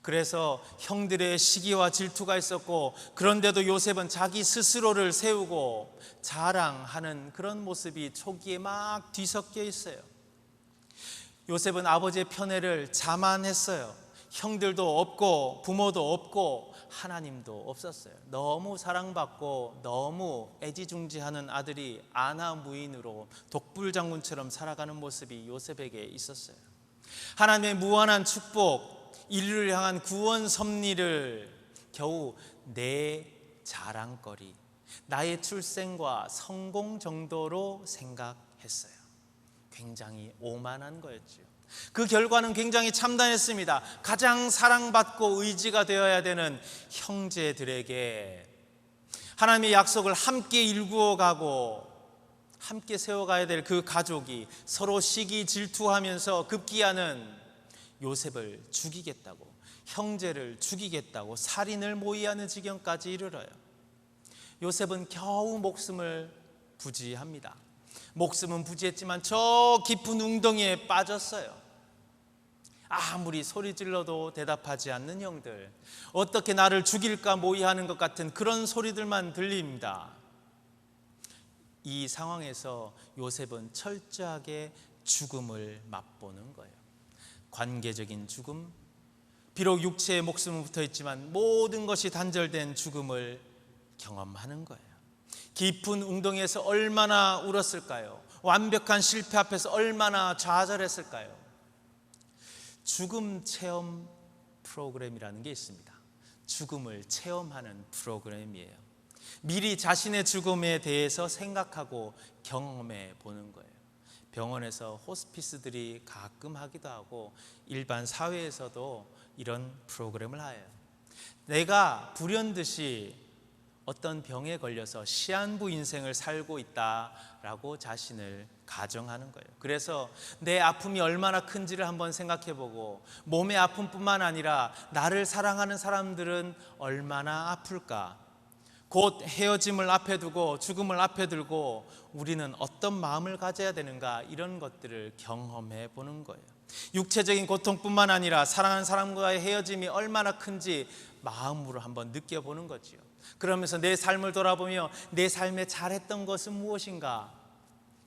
Speaker 2: 그래서 형들의 시기와 질투가 있었고, 그런데도 요셉은 자기 스스로를 세우고 자랑하는 그런 모습이 초기에 막 뒤섞여 있어요. 요셉은 아버지의 편애를 자만했어요. 형들도 없고 부모도 없고 하나님도 없었어요. 너무 사랑받고 너무 애지중지하는 아들이 아나무인으로 독불장군처럼 살아가는 모습이 요셉에게 있었어요. 하나님의 무한한 축복, 인류를 향한 구원 섭리를 겨우 내 자랑거리, 나의 출생과 성공 정도로 생각했어요. 굉장히 오만한 거였죠. 그 결과는 굉장히 참담했습니다. 가장 사랑받고 의지가 되어야 되는 형제들에게 하나님의 약속을 함께 일구어가고 함께 세워가야 될 그 가족이 서로 시기 질투하면서 급기야는 요셉을 죽이겠다고, 형제를 죽이겠다고 살인을 모의하는 지경까지 이르러요. 요셉은 겨우 목숨을 부지합니다. 목숨은 부지했지만 저 깊은 웅덩이에 빠졌어요. 아무리 소리 질러도 대답하지 않는 형들, 어떻게 나를 죽일까 모의하는 것 같은 그런 소리들만 들립니다. 이 상황에서 요셉은 철저하게 죽음을 맛보는 거예요. 관계적인 죽음, 비록 육체의 목숨은 붙어있지만 모든 것이 단절된 죽음을 경험하는 거예요. 깊은 웅덩이에서 얼마나 울었을까요? 완벽한 실패 앞에서 얼마나 좌절했을까요? 죽음 체험 프로그램이라는 게 있습니다. 죽음을 체험하는 프로그램이에요. 미리 자신의 죽음에 대해서 생각하고 경험해 보는 거예요. 병원에서 호스피스들이 가끔 하기도 하고 일반 사회에서도 이런 프로그램을 해요. 내가 불현듯이 어떤 병에 걸려서 시한부 인생을 살고 있다라고 자신을 가정하는 거예요. 그래서 내 아픔이 얼마나 큰지를 한번 생각해보고, 몸의 아픔뿐만 아니라 나를 사랑하는 사람들은 얼마나 아플까, 곧 헤어짐을 앞에 두고 죽음을 앞에 들고 우리는 어떤 마음을 가져야 되는가, 이런 것들을 경험해 보는 거예요. 육체적인 고통뿐만 아니라 사랑하는 사람과의 헤어짐이 얼마나 큰지 마음으로 한번 느껴보는 거지요. 그러면서 내 삶을 돌아보며 내 삶에 잘했던 것은 무엇인가,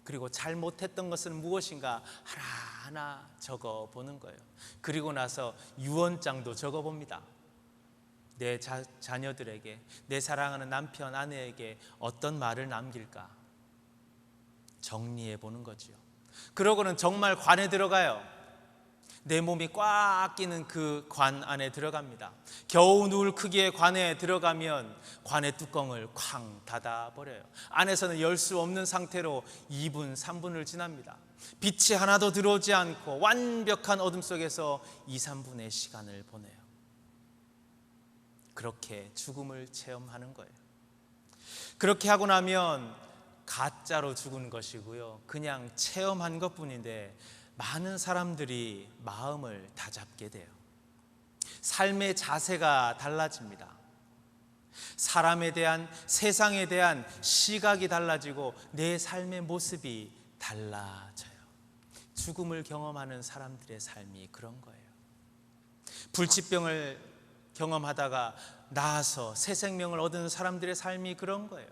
Speaker 2: 그리고 잘못했던 것은 무엇인가 하나하나 적어보는 거예요. 그리고 나서 유언장도 적어봅니다. 내 자녀들에게, 내 사랑하는 남편, 아내에게 어떤 말을 남길까 정리해 보는 거지요. 그러고는 정말 관에 들어가요. 내 몸이 꽉 끼는 그 관 안에 들어갑니다. 겨우 누울 크기의 관에 들어가면 관의 뚜껑을 쾅 닫아버려요. 안에서는 열 수 없는 상태로 2분, 3분을 지납니다. 빛이 하나도 들어오지 않고 완벽한 어둠 속에서 2, 3분의 시간을 보내요. 그렇게 죽음을 체험하는 거예요. 그렇게 하고 나면 가짜로 죽은 것이고요, 그냥 체험한 것뿐인데 많은 사람들이 마음을 다잡게 돼요. 삶의 자세가 달라집니다. 사람에 대한, 세상에 대한 시각이 달라지고 내 삶의 모습이 달라져요. 죽음을 경험하는 사람들의 삶이 그런 거예요. 불치병을 경험하다가 나아서 새 생명을 얻은 사람들의 삶이 그런 거예요.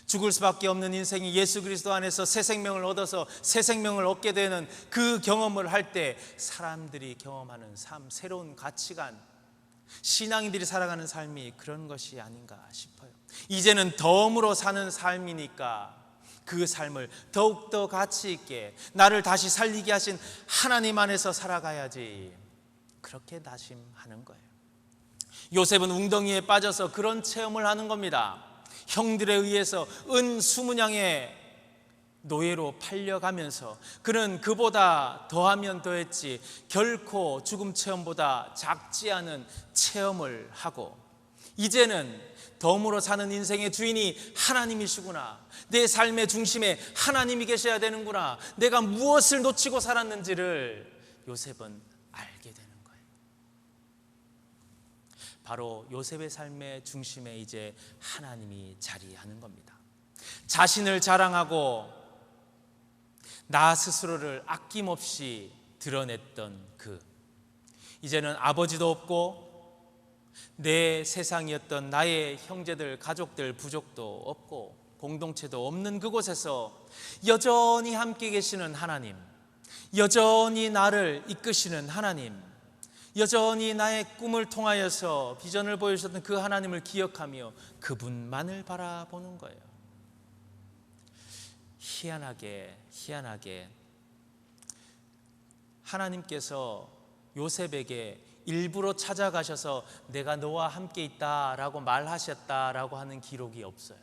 Speaker 2: 죽을 수밖에 없는 인생이 예수 그리스도 안에서 새 생명을 얻어서 새 생명을 얻게 되는 그 경험을 할 때 사람들이 경험하는 삶, 새로운 가치관, 신앙인들이 살아가는 삶이 그런 것이 아닌가 싶어요. 이제는 덤으로 사는 삶이니까 그 삶을 더욱더 가치 있게 나를 다시 살리게 하신 하나님 안에서 살아가야지, 그렇게 다짐하는 거예요. 요셉은 웅덩이에 빠져서 그런 체험을 하는 겁니다. 형들에 의해서 은 20냥의 노예로 팔려가면서 그는 그보다 더하면 더했지 결코 죽음 체험보다 작지 않은 체험을 하고, 이제는 덤으로 사는 인생의 주인이 하나님이시구나, 내 삶의 중심에 하나님이 계셔야 되는구나, 내가 무엇을 놓치고 살았는지를 요셉은 알게 되는 거예요. 바로 요셉의 삶의 중심에 이제 하나님이 자리하는 겁니다. 자신을 자랑하고 나 스스로를 아낌없이 드러냈던 이제는 아버지도 없고 내 세상이었던 나의 형제들, 가족들, 부족도 없고 공동체도 없는 그곳에서 여전히 함께 계시는 하나님, 여전히 나를 이끄시는 하나님, 여전히 나의 꿈을 통하여서 비전을 보여주셨던 그 하나님을 기억하며 그분만을 바라보는 거예요. 희한하게 하나님께서 요셉에게 일부러 찾아가셔서 내가 너와 함께 있다라고 말하셨다라고 하는 기록이 없어요.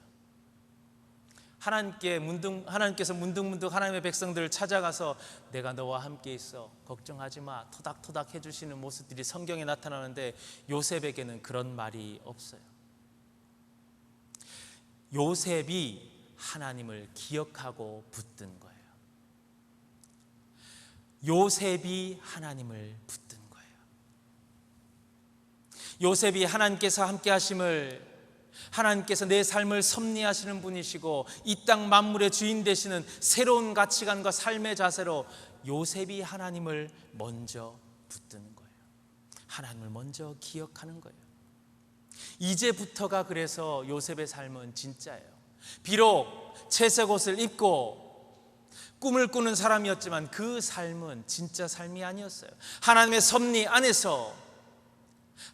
Speaker 2: 하나님께서 문득문득 하나님의 백성들을 찾아가서 내가 너와 함께 있어, 걱정하지 마, 토닥토닥 해주시는 모습들이 성경에 나타나는데 요셉에게는 그런 말이 없어요. 요셉이 하나님을 기억하고 붙든 거예요. 요셉이 하나님을 붙든 거예요. 요셉이 하나님께서 함께 하심을, 하나님께서 내 삶을 섭리하시는 분이시고 이 땅 만물의 주인 되시는 새로운 가치관과 삶의 자세로 요셉이 하나님을 먼저 붙드는 거예요. 하나님을 먼저 기억하는 거예요. 이제부터가 그래서 요셉의 삶은 진짜예요. 비록 채색 옷을 입고 꿈을 꾸는 사람이었지만 그 삶은 진짜 삶이 아니었어요. 하나님의 섭리 안에서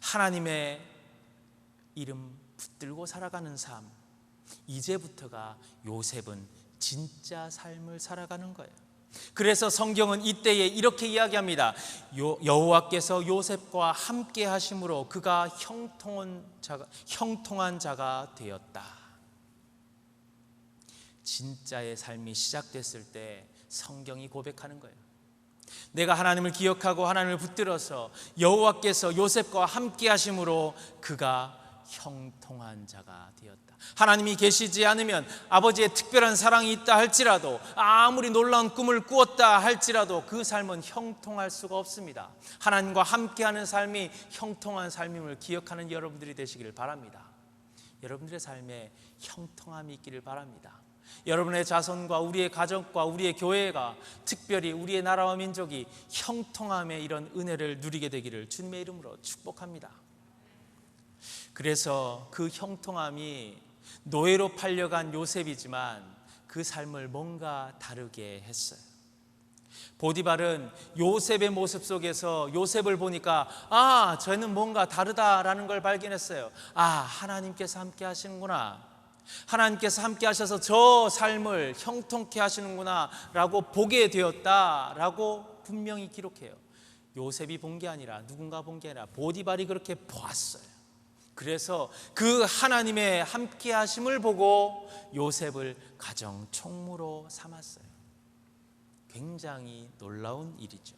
Speaker 2: 하나님의 이름 붙들고 살아가는 삶, 이제부터가 요셉은 진짜 삶을 살아가는 거예요. 그래서 성경은 이때에 이렇게 이야기합니다. 여호와께서 요셉과 함께 하심으로 그가 형통한 자가 되었다. 진짜의 삶이 시작됐을 때 성경이 고백하는 거예요. 내가 하나님을 기억하고 하나님을 붙들어서 여호와께서 요셉과 함께 하심으로 그가 형통한 자가 되었다. 하나님이 계시지 않으면 아버지의 특별한 사랑이 있다 할지라도, 아무리 놀라운 꿈을 꾸었다 할지라도 그 삶은 형통할 수가 없습니다. 하나님과 함께하는 삶이 형통한 삶임을 기억하는 여러분들이 되시기를 바랍니다. 여러분들의 삶에 형통함이 있기를 바랍니다. 여러분의 자손과 우리의 가족과 우리의 교회가, 특별히 우리의 나라와 민족이 형통함의 이런 은혜를 누리게 되기를 주님의 이름으로 축복합니다. 그래서 그 형통함이 노예로 팔려간 요셉이지만 그 삶을 뭔가 다르게 했어요. 보디발은 요셉의 모습 속에서 요셉을 보니까 저는 뭔가 다르다라는 걸 발견했어요. 하나님께서 함께 하시는구나, 하나님께서 함께 하셔서 저 삶을 형통케 하시는구나 라고 보게 되었다라고 분명히 기록해요. 요셉이 본 게 아니라, 누군가 본 게 아니라 보디발이 그렇게 보았어요. 그래서 그 하나님의 함께 하심을 보고 요셉을 가정 총무로 삼았어요. 굉장히 놀라운 일이죠.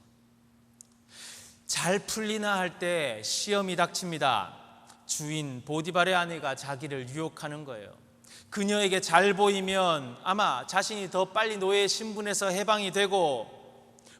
Speaker 2: 잘 풀리나 할 때 시험이 닥칩니다. 주인 보디발의 아내가 자기를 유혹하는 거예요. 그녀에게 잘 보이면 아마 자신이 더 빨리 노예 신분에서 해방이 되고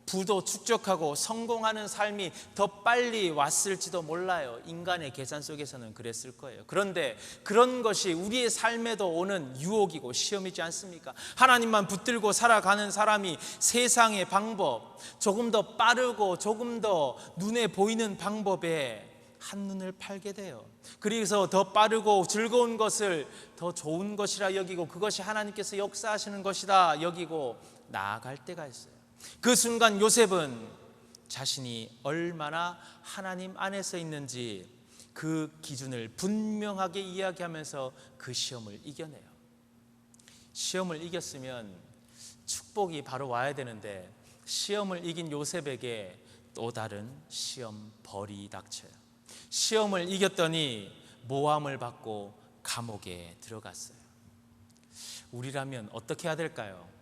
Speaker 2: 부도 축적하고 성공하는 삶이 더 빨리 왔을지도 몰라요. 인간의 계산 속에서는 그랬을 거예요. 그런데 그런 것이 우리의 삶에도 오는 유혹이고 시험이지 않습니까? 하나님만 붙들고 살아가는 사람이 세상의 방법, 조금 더 빠르고 조금 더 눈에 보이는 방법에 한눈을 팔게 돼요. 그래서 더 빠르고 즐거운 것을 더 좋은 것이라 여기고 그것이 하나님께서 역사하시는 것이다 여기고 나아갈 때가 있어요. 그 순간 요셉은 자신이 얼마나 하나님 안에서 있는지 그 기준을 분명하게 이야기하면서 그 시험을 이겨내요. 시험을 이겼으면 축복이 바로 와야 되는데 시험을 이긴 요셉에게 또 다른 시험 벌이 닥쳐요. 시험을 이겼더니 모함을 받고 감옥에 들어갔어요. 우리라면 어떻게 해야 될까요?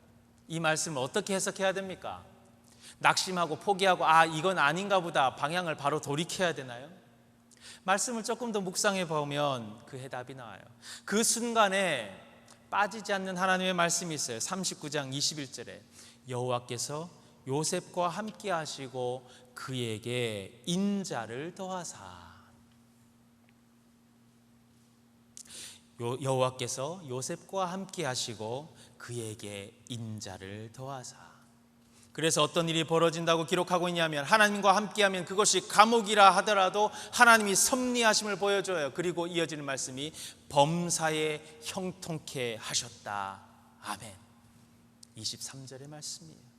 Speaker 2: 이 말씀을 어떻게 해석해야 됩니까? 낙심하고 포기하고 이건 아닌가 보다 방향을 바로 돌이켜야 되나요? 말씀을 조금 더 묵상해 보면 그 해답이 나와요. 그 순간에 빠지지 않는 하나님의 말씀이 있어요. 39장 21절에 여호와께서 요셉과 함께 하시고 그에게 인자를 더하사. 여호와께서 요셉과 함께 하시고 그에게 인자를 더하사. 그래서 어떤 일이 벌어진다고 기록하고 있냐면 하나님과 함께하면 그것이 감옥이라 하더라도 하나님이 섭리하심을 보여줘요. 그리고 이어지는 말씀이 범사에 형통케 하셨다. 아멘. 23절의 말씀이에요.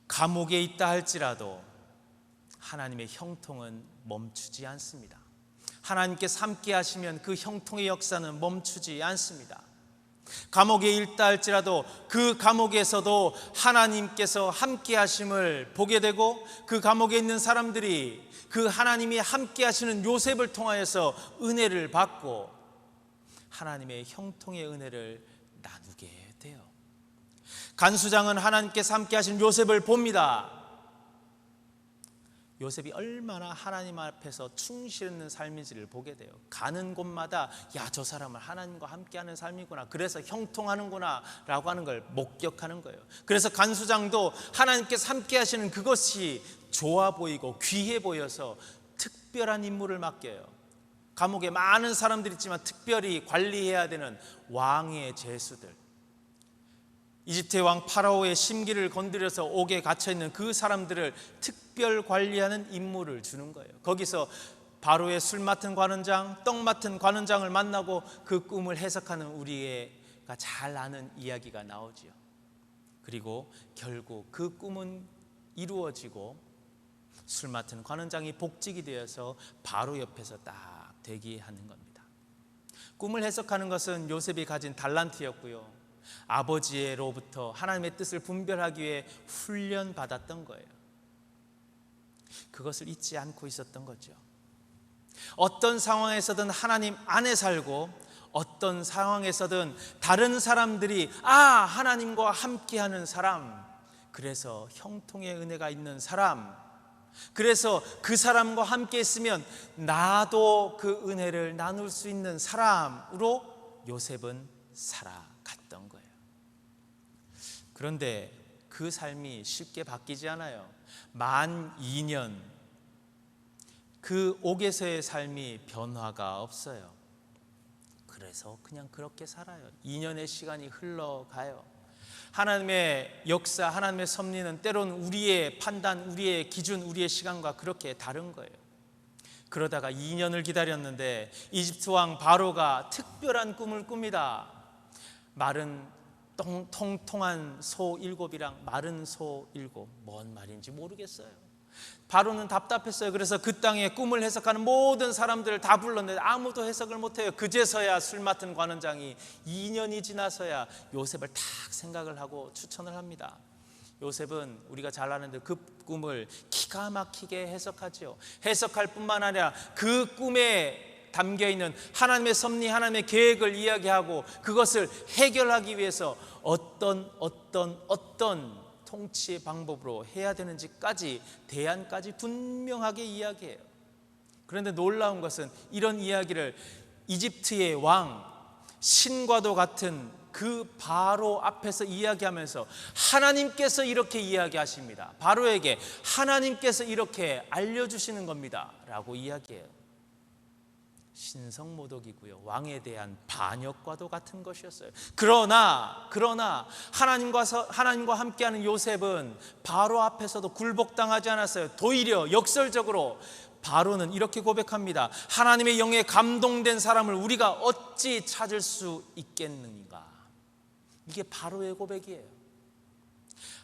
Speaker 2: 감옥에 있다 할지라도 하나님의 형통은 멈추지 않습니다. 하나님께서 함께 하시면 그 형통의 역사는 멈추지 않습니다. 감옥에 있다 할지라도 그 감옥에서도 하나님께서 함께 하심을 보게 되고 그 감옥에 있는 사람들이 그 하나님이 함께 하시는 요셉을 통하여서 은혜를 받고 하나님의 형통의 은혜를 나누게 돼요. 간수장은 하나님께서 함께 하신 요셉을 봅니다. 요셉이 얼마나 하나님 앞에서 충실했는 삶인지를 보게 돼요. 가는 곳마다 저 사람은 하나님과 함께하는 삶이구나, 그래서 형통하는구나 라고 하는 걸 목격하는 거예요. 그래서 간수장도 하나님께서 함께 하시는 그것이 좋아 보이고 귀해 보여서 특별한 임무를 맡겨요. 감옥에 많은 사람들이 있지만 특별히 관리해야 되는 왕의 제수들, 이집트의 왕 파라오의 심기를 건드려서 옥에 갇혀있는 그 사람들을 특별 관리하는 임무를 주는 거예요. 거기서 바로의 술 맡은 관원장, 떡 맡은 관원장을 만나고 그 꿈을 해석하는 우리가 잘 아는 이야기가 나오지요. 그리고 결국 그 꿈은 이루어지고 술 맡은 관원장이 복직이 되어서 바로 옆에서 딱 대기하는 겁니다. 꿈을 해석하는 것은 요셉이 가진 달란트였고요, 아버지로부터 하나님의 뜻을 분별하기 위해 훈련받았던 거예요. 그것을 잊지 않고 있었던 거죠. 어떤 상황에서든 하나님 안에 살고 어떤 상황에서든 다른 사람들이 하나님과 함께하는 사람, 그래서 형통의 은혜가 있는 사람, 그래서 그 사람과 함께 있으면 나도 그 은혜를 나눌 수 있는 사람으로 요셉은 살아갔던 거예요. 그런데 그 삶이 쉽게 바뀌지 않아요. 만 2년 그 옥에서의 삶이 변화가 없어요. 그래서 그냥 그렇게 살아요. 2년의 시간이 흘러가요. 하나님의 역사, 하나님의 섭리는 때로는 우리의 판단, 우리의 기준, 우리의 시간과 그렇게 다른 거예요. 그러다가 2년을 기다렸는데 이집트 왕 바로가 특별한 꿈을 꿉니다. 마른 통통한 소 7이랑 마른 소 7, 뭔 말인지 모르겠어요. 바로는 답답했어요. 그래서 그 땅에 꿈을 해석하는 모든 사람들을 다 불렀는데 아무도 해석을 못해요. 그제서야 술 맡은 관원장이 2년이 지나서야 요셉을 딱 생각을 하고 추천을 합니다. 요셉은 우리가 잘 아는데 그 꿈을 기가 막히게 해석하죠. 해석할 뿐만 아니라 그 꿈에 담겨있는 하나님의 섭리, 하나님의 계획을 이야기하고 그것을 해결하기 위해서 어떤 통치의 방법으로 해야 되는지까지, 대안까지 분명하게 이야기해요. 그런데 놀라운 것은 이런 이야기를 이집트의 왕, 신과도 같은 그 바로 앞에서 이야기하면서 하나님께서 이렇게 이야기하십니다. 바로에게 하나님께서 이렇게 알려주시는 겁니다 라고 이야기해요. 신성모독이고요, 왕에 대한 반역과도 같은 것이었어요. 그러나 하나님과 함께하는 요셉은 바로 앞에서도 굴복당하지 않았어요. 도리어 역설적으로 바로는 이렇게 고백합니다. 하나님의 영에 감동된 사람을 우리가 어찌 찾을 수 있겠는가. 이게 바로의 고백이에요.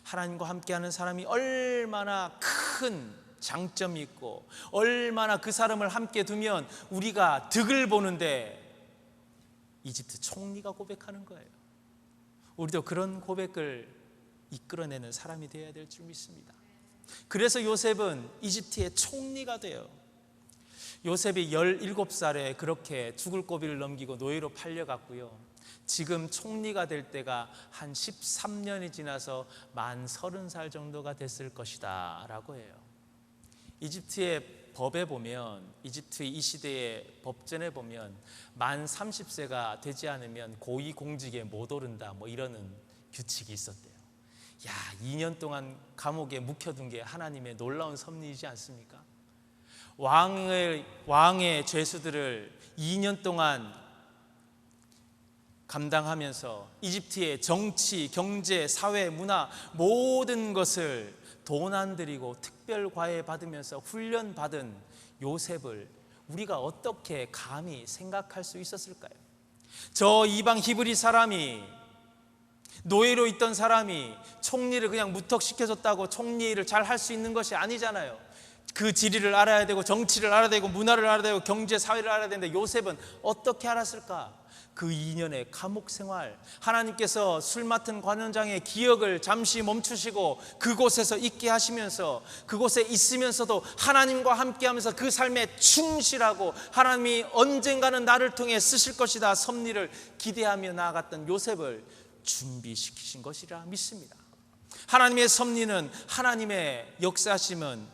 Speaker 2: 하나님과 함께하는 사람이 얼마나 큰 장점이 있고 얼마나 그 사람을 함께 두면 우리가 득을 보는데, 이집트 총리가 고백하는 거예요. 우리도 그런 고백을 이끌어내는 사람이 되어야 될 줄 믿습니다. 그래서 요셉은 이집트의 총리가 돼요. 요셉이 17살에 그렇게 죽을 고비를 넘기고 노예로 팔려갔고요, 지금 총리가 될 때가 한 13년이 지나서 만 30살 정도가 됐을 것이다 라고 해요. 이집트의 법에 보면, 이집트의 이 시대의 법전에 보면 만 30세가 되지 않으면 고위공직에 못 오른다 뭐 이러는 규칙이 있었대요. 야, 2년 동안 감옥에 묵혀둔 게 하나님의 놀라운 섭리이지 않습니까? 왕의 죄수들을 2년 동안 감당하면서 이집트의 정치, 경제, 사회, 문화 모든 것을 돈 안 들이고 특별 과외 받으면서 훈련 받은 요셉을 우리가 어떻게 감히 생각할 수 있었을까요? 저 이방 히브리 사람이, 노예로 있던 사람이 총리를 그냥 무턱시켜줬다고 총리 일을 잘 할 수 있는 것이 아니잖아요. 그 지리를 알아야 되고 정치를 알아야 되고 문화를 알아야 되고 경제, 사회를 알아야 되는데 요셉은 어떻게 알았을까? 그 2년의 감옥 생활, 하나님께서 술 맡은 관원장의 기억을 잠시 멈추시고 그곳에서 있게 하시면서 그곳에 있으면서도 하나님과 함께하면서 그 삶에 충실하고 하나님이 언젠가는 나를 통해 쓰실 것이다 섭리를 기대하며 나아갔던 요셉을 준비시키신 것이라 믿습니다. 하나님의 섭리는, 하나님의 역사하심은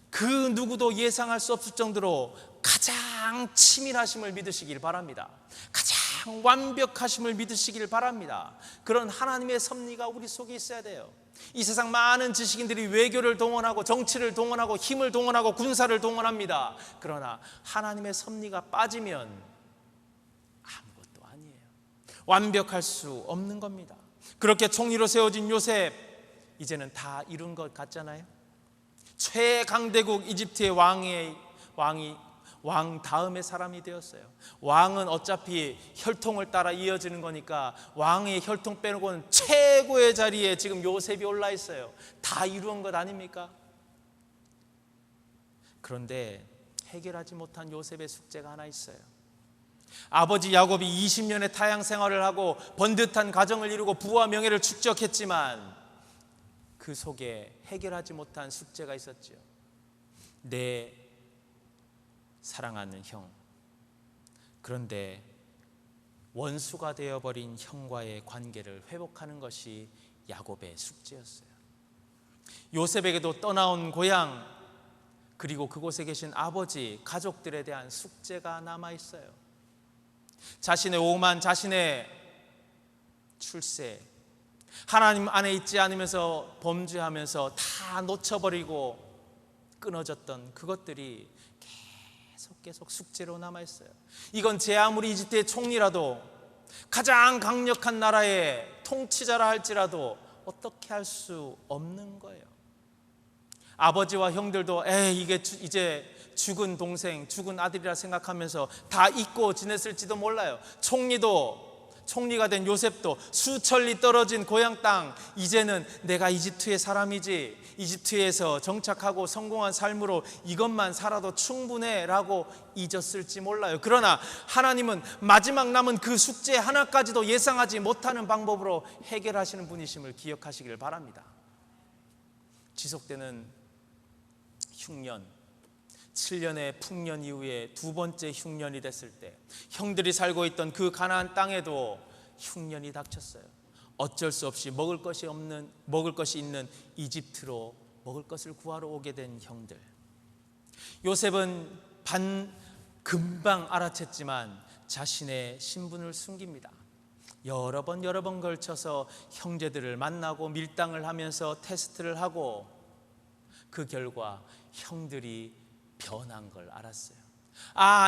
Speaker 2: 그 누구도 예상할 수 없을 정도로 가장 치밀하심을 믿으시길 바랍니다. 가장 완벽하심을 믿으시길 바랍니다. 그런 하나님의 섭리가 우리 속에 있어야 돼요. 이 세상 많은 지식인들이 외교를 동원하고 정치를 동원하고 힘을 동원하고 군사를 동원합니다. 그러나 하나님의 섭리가 빠지면 아무것도 아니에요. 완벽할 수 없는 겁니다. 그렇게 총리로 세워진 요셉, 이제는 다 이룬 것 같잖아요. 최강대국 이집트의 왕 다음의 사람이 되었어요. 왕은 어차피 혈통을 따라 이어지는 거니까 왕의 혈통 빼고는 최고의 자리에 지금 요셉이 올라 있어요. 다 이루은 것 아닙니까? 그런데 해결하지 못한 요셉의 숙제가 하나 있어요. 아버지 야곱이 20년의 타향 생활을 하고 번듯한 가정을 이루고 부와 명예를 축적했지만 그 속에 해결하지 못한 숙제가 있었죠. 내 사랑하는 형, 그런데 원수가 되어버린 형과의 관계를 회복하는 것이 야곱의 숙제였어요. 요셉에게도 떠나온 고향, 그리고 그곳에 계신 아버지, 가족들에 대한 숙제가 남아있어요. 자신의 오만, 자신의 출세, 하나님 안에 있지 않으면서 범죄하면서 다 놓쳐버리고 끊어졌던 그것들이 계속 숙제로 남아있어요. 이건 제 아무리 이집트의 총리라도, 가장 강력한 나라의 통치자라 할지라도 어떻게 할 수 없는 거예요. 아버지와 형들도 이게 이제 죽은 동생, 죽은 아들이라 생각하면서 다 잊고 지냈을지도 몰라요. 총리가 된 요셉도 수천리 떨어진 고향 땅, 이제는 내가 이집트의 사람이지, 이집트에서 정착하고 성공한 삶으로 이것만 살아도 충분해 라고 잊었을지 몰라요. 그러나 하나님은 마지막 남은 그 숙제 하나까지도 예상하지 못하는 방법으로 해결하시는 분이심을 기억하시길 바랍니다. 지속되는 흉년, 7년의 풍년 이후에 두 번째 흉년이 됐을 때 형들이 살고 있던 그 가나안 땅에도 흉년이 닥쳤어요. 어쩔 수 없이 먹을 것이 있는 이집트로 먹을 것을 구하러 오게 된 형들. 요셉은 금방 알아챘지만 자신의 신분을 숨깁니다. 여러 번 걸쳐서 형제들을 만나고 밀당을 하면서 테스트를 하고 그 결과 형들이 변한 걸 알았어요.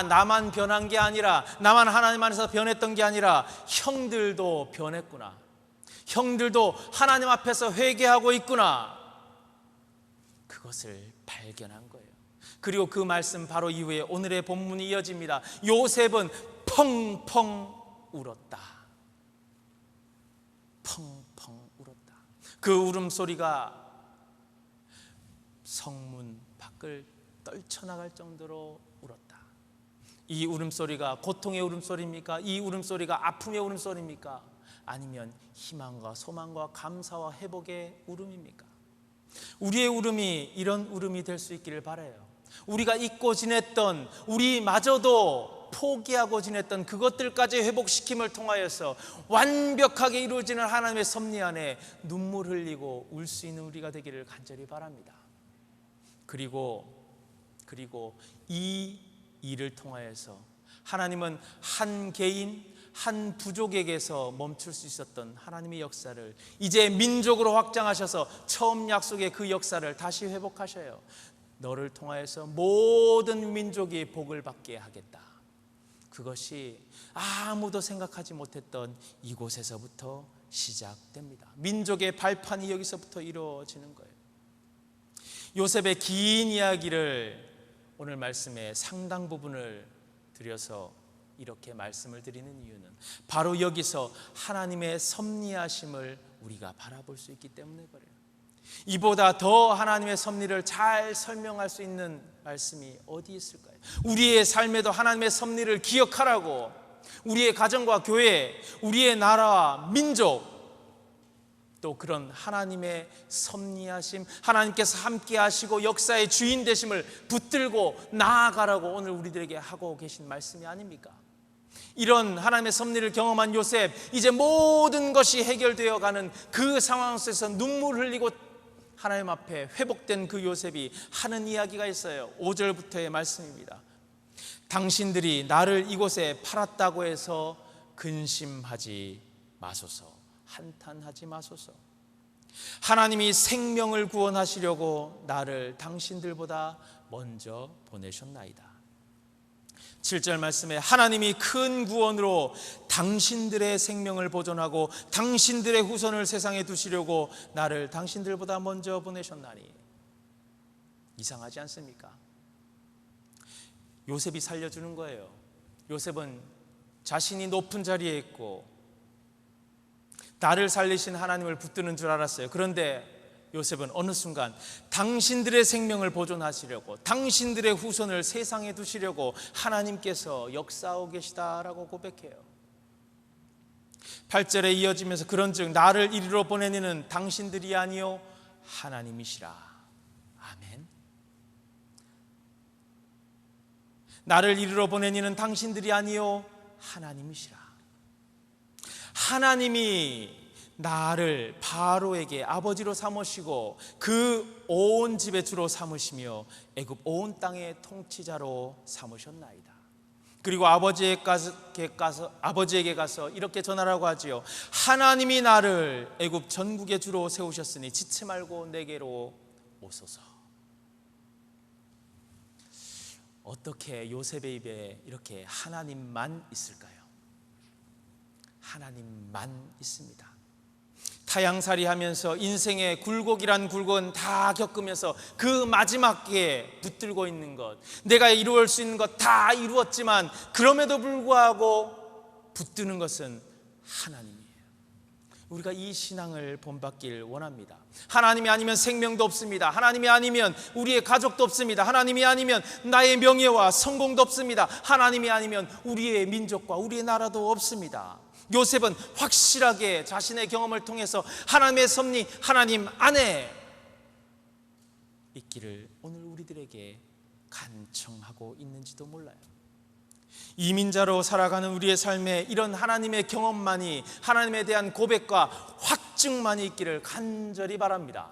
Speaker 2: 나만 변한 게 아니라, 나만 하나님 안에서 변했던 게 아니라 형들도 변했구나. 형들도 하나님 앞에서 회개하고 있구나. 그것을 발견한 거예요. 그리고 그 말씀 바로 이후에 오늘의 본문이 이어집니다. 요셉은 펑펑 울었다. 펑펑 울었다. 그 울음소리가 성문 밖을 떨쳐나갈 정도로 울었다. 이 울음소리가 고통의 울음소리입니까? 이 울음소리가 아픔의 울음소리입니까? 아니면 희망과 소망과 감사와 회복의 울음입니까? 우리의 울음이 이런 울음이 될 수 있기를 바라요. 우리가 잊고 지냈던, 우리마저도 포기하고 지냈던 그것들까지 회복시킴을 통하여서 완벽하게 이루어지는 하나님의 섭리 안에 눈물 흘리고 울 수 있는 우리가 되기를 간절히 바랍니다. 그리고 이 일을 통하여서 하나님은 한 개인, 한 부족에게서 멈출 수 있었던 하나님의 역사를 이제 민족으로 확장하셔서 처음 약속의 그 역사를 다시 회복하셔요. 너를 통하여서 모든 민족이 복을 받게 하겠다. 그것이 아무도 생각하지 못했던 이곳에서부터 시작됩니다. 민족의 발판이 여기서부터 이루어지는 거예요. 요셉의 긴 이야기를 오늘 말씀의 상당 부분을 들여서 이렇게 말씀을 드리는 이유는 바로 여기서 하나님의 섭리하심을 우리가 바라볼 수 있기 때문에 그래요. 이보다 더 하나님의 섭리를 잘 설명할 수 있는 말씀이 어디 있을까요? 우리의 삶에도 하나님의 섭리를 기억하라고, 우리의 가정과 교회, 우리의 나라와 민족, 또 그런 하나님의 섭리하심, 하나님께서 함께 하시고 역사의 주인 되심을 붙들고 나아가라고 오늘 우리들에게 하고 계신 말씀이 아닙니까? 이런 하나님의 섭리를 경험한 요셉, 이제 모든 것이 해결되어 가는 그 상황 속에서 눈물 흘리고 하나님 앞에 회복된 그 요셉이 하는 이야기가 있어요. 5절부터의 말씀입니다. 당신들이 나를 이곳에 팔았다고 해서 근심하지 마소서, 한탄하지 마소서. 하나님이 생명을 구원하시려고 나를 당신들보다 먼저 보내셨나이다. 7절 말씀에 하나님이 큰 구원으로 당신들의 생명을 보존하고 당신들의 후손을 세상에 두시려고 나를 당신들보다 먼저 보내셨나니. 이상하지 않습니까? 요셉이 살려주는 거예요. 요셉은 자신이 높은 자리에 있고 나를 살리신 하나님을 붙드는 줄 알았어요. 그런데 요셉은 어느 순간 당신들의 생명을 보존하시려고, 당신들의 후손을 세상에 두시려고 하나님께서 역사하고 계시다라고 고백해요. 8절에 이어지면서 그런즉 나를 이리로 보낸 이는 당신들이 아니요 하나님이시라. 아멘. 나를 이리로 보낸 이는 당신들이 아니요 하나님이시라. 하나님이 나를 바로에게 아버지로 삼으시고 그 온 집의 주로 삼으시며 애굽 온 땅의 통치자로 삼으셨나이다. 그리고 아버지에게 가서 이렇게 전하라고 하지요. 하나님이 나를 애굽 전국의 주로 세우셨으니 지체 말고 내게로 오소서. 어떻게 요셉의 입에 이렇게 하나님만 있을까요? 하나님만 있습니다. 타양살이 하면서 인생의 굴곡이란 굴곡은 다 겪으면서 그 마지막에 붙들고 있는 것, 내가 이루을 수 있는 것 다 이루었지만 그럼에도 불구하고 붙드는 것은 하나님이에요. 우리가 이 신앙을 본받길 원합니다. 하나님이 아니면 생명도 없습니다. 하나님이 아니면 우리의 가족도 없습니다. 하나님이 아니면 나의 명예와 성공도 없습니다. 하나님이 아니면 우리의 민족과 우리의 나라도 없습니다. 요셉은 확실하게 자신의 경험을 통해서 하나님의 섭리, 하나님 안에 있기를 오늘 우리들에게 간청하고 있는지도 몰라요. 이민자로 살아가는 우리의 삶에 이런 하나님의 경험만이, 하나님에 대한 고백과 확증만이 있기를 간절히 바랍니다.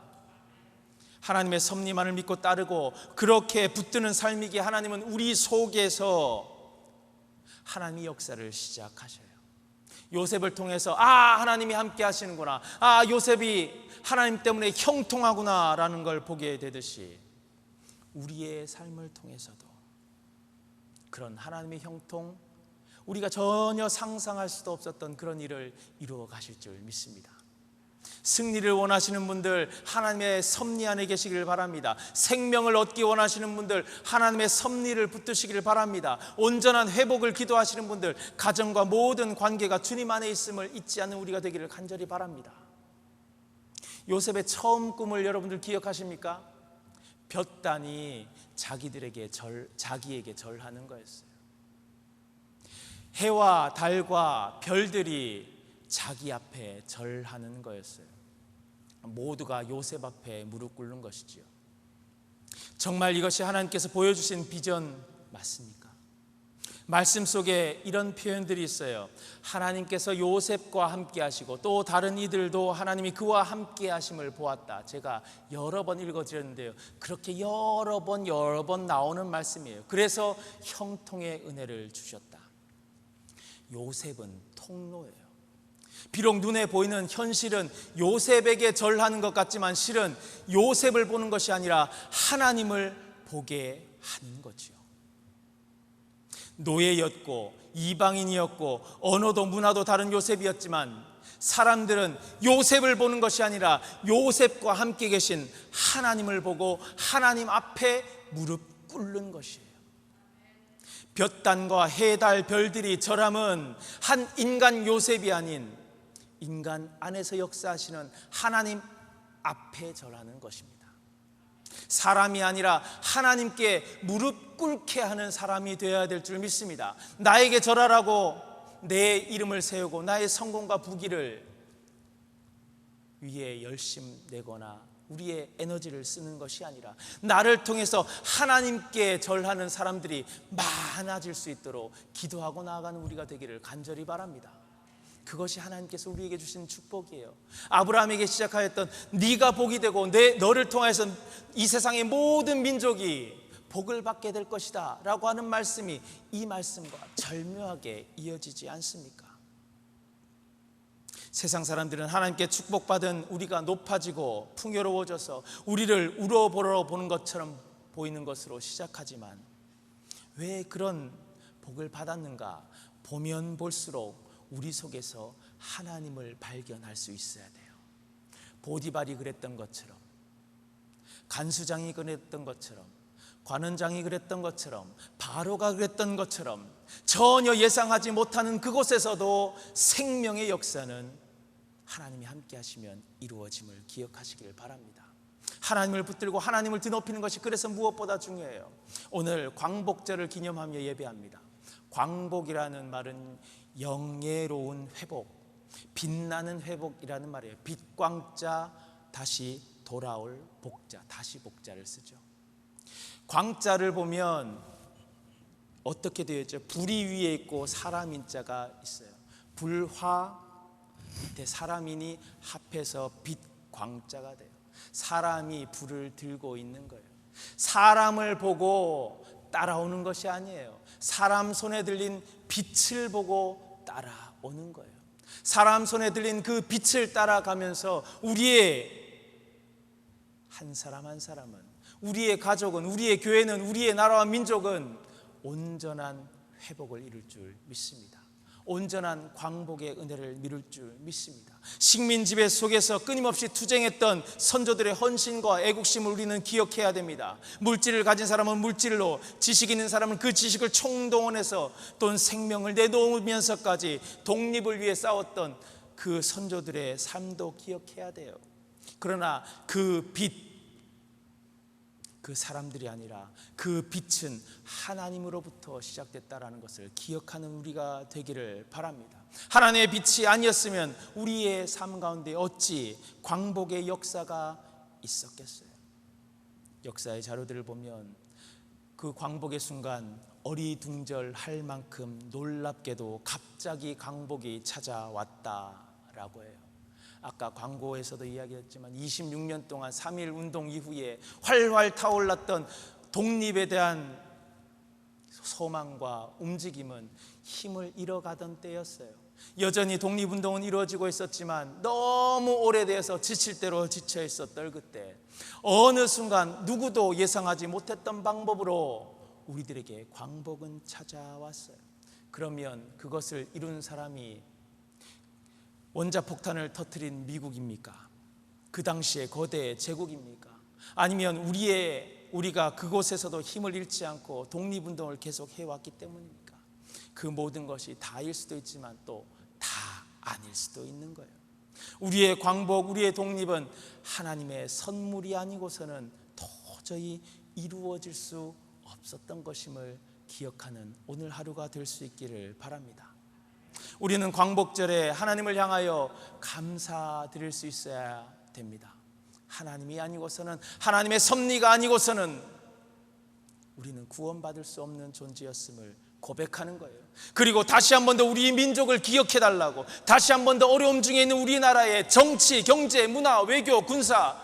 Speaker 2: 하나님의 섭리만을 믿고 따르고 그렇게 붙드는 삶이기에 하나님은 우리 속에서 하나님의 역사를 시작하셔요. 요셉을 통해서 하나님이 함께 하시는구나, 요셉이 하나님 때문에 형통하구나 라는 걸 보게 되듯이 우리의 삶을 통해서도 그런 하나님의 형통, 우리가 전혀 상상할 수도 없었던 그런 일을 이루어 가실 줄 믿습니다. 승리를 원하시는 분들 하나님의 섭리 안에 계시길 바랍니다. 생명을 얻기 원하시는 분들 하나님의 섭리를 붙드시길 바랍니다. 온전한 회복을 기도하시는 분들 가정과 모든 관계가 주님 안에 있음을 잊지 않는 우리가 되기를 간절히 바랍니다. 요셉의 처음 꿈을 여러분들 기억하십니까? 볕단이 자기에게 절하는 거였어요. 해와 달과 별들이 자기 앞에 절하는 거였어요. 모두가 요셉 앞에 무릎 꿇는 것이지요. 정말 이것이 하나님께서 보여주신 비전 맞습니까? 말씀 속에 이런 표현들이 있어요. 하나님께서 요셉과 함께 하시고 또 다른 이들도 하나님이 그와 함께 하심을 보았다. 제가 여러 번 읽어드렸는데요, 그렇게 여러 번 나오는 말씀이에요. 그래서 형통의 은혜를 주셨다. 요셉은 통로예요. 비록 눈에 보이는 현실은 요셉에게 절하는 것 같지만 실은 요셉을 보는 것이 아니라 하나님을 보게 하는 거지요. 노예였고 이방인이었고 언어도 문화도 다른 요셉이었지만 사람들은 요셉을 보는 것이 아니라 요셉과 함께 계신 하나님을 보고 하나님 앞에 무릎 꿇는 것이에요. 볕단과 해달 별들이 절함은 한 인간 요셉이 아닌 인간 안에서 역사하시는 하나님 앞에 절하는 것입니다. 사람이 아니라 하나님께 무릎 꿇게 하는 사람이 되어야 될 줄 믿습니다. 나에게 절하라고 내 이름을 세우고 나의 성공과 부귀를 위해 열심 내거나 우리의 에너지를 쓰는 것이 아니라 나를 통해서 하나님께 절하는 사람들이 많아질 수 있도록 기도하고 나아가는 우리가 되기를 간절히 바랍니다. 그것이 하나님께서 우리에게 주신 축복이에요. 아브라함에게 시작하였던 네가 복이 되고 너를 통해서 이 세상의 모든 민족이 복을 받게 될 것이다 라고 하는 말씀이 이 말씀과 절묘하게 이어지지 않습니까? 세상 사람들은 하나님께 축복받은 우리가 높아지고 풍요로워져서 우리를 우러보러 보는 것처럼 보이는 것으로 시작하지만 왜 그런 복을 받았는가? 보면 볼수록 우리 속에서 하나님을 발견할 수 있어야 돼요. 보디발이 그랬던 것처럼, 간수장이 그랬던 것처럼, 관원장이 그랬던 것처럼, 바로가 그랬던 것처럼 전혀 예상하지 못하는 그곳에서도 생명의 역사는 하나님이 함께 하시면 이루어짐을 기억하시길 바랍니다. 하나님을 붙들고 하나님을 드높이는 것이 그래서 무엇보다 중요해요. 오늘 광복절을 기념하며 예배합니다. 광복이라는 말은 영예로운 회복, 빛나는 회복이라는 말이에요. 빛광자 다시 돌아올 복자, 다시 복자를 쓰죠. 광자를 보면 어떻게 되어 있죠? 불이 위에 있고 사람 인자가 있어요. 불화 밑에 사람이니 합해서 빛광자가 돼요. 사람이 불을 들고 있는 거예요. 사람을 보고 따라오는 것이 아니에요. 사람 손에 들린 빛을 보고 따라오는 거예요. 사람 손에 들린 그 빛을 따라가면서 우리의 한 사람 한 사람은, 우리의 가족은, 우리의 교회는, 우리의 나라와 민족은 온전한 회복을 이룰 줄 믿습니다. 온전한 광복의 은혜를 미룰 줄 믿습니다. 식민지배 속에서 끊임없이 투쟁했던 선조들의 헌신과 애국심을 우리는 기억해야 됩니다. 물질을 가진 사람은 물질로, 지식 있는 사람은 그 지식을 총동원해서 또는 생명을 내놓으면서까지 독립을 위해 싸웠던 그 선조들의 삶도 기억해야 돼요. 그러나 그 빛, 그 사람들이 아니라 그 빛은 하나님으로부터 시작됐다라는 것을 기억하는 우리가 되기를 바랍니다. 하나님의 빛이 아니었으면 우리의 삶 가운데 어찌 광복의 역사가 있었겠어요? 역사의 자료들을 보면 그 광복의 순간 어리둥절할 만큼 놀랍게도 갑자기 광복이 찾아왔다라고 해요. 아까 광고에서도 이야기했지만 26년 동안 3.1 운동 이후에 활활 타올랐던 독립에 대한 소망과 움직임은 힘을 잃어가던 때였어요. 여전히 독립운동은 이루어지고 있었지만 너무 오래돼서 지칠 대로 지쳐 있었던 그때 어느 순간 누구도 예상하지 못했던 방법으로 우리들에게 광복은 찾아왔어요. 그러면 그것을 이룬 사람이 원자폭탄을 터뜨린 미국입니까? 그 당시에 거대 제국입니까? 아니면 우리가 그곳에서도 힘을 잃지 않고 독립운동을 계속 해왔기 때문입니까? 그 모든 것이 다일 수도 있지만 또 다 아닐 수도 있는 거예요. 우리의 광복, 우리의 독립은 하나님의 선물이 아니고서는 도저히 이루어질 수 없었던 것임을 기억하는 오늘 하루가 될 수 있기를 바랍니다. 우리는 광복절에 하나님을 향하여 감사드릴 수 있어야 됩니다. 하나님이 아니고서는, 하나님의 섭리가 아니고서는 우리는 구원받을 수 없는 존재였음을 고백하는 거예요. 그리고 다시 한 번 더 우리 민족을 기억해 달라고, 다시 한 번 더 어려움 중에 있는 우리나라의 정치, 경제, 문화, 외교, 군사,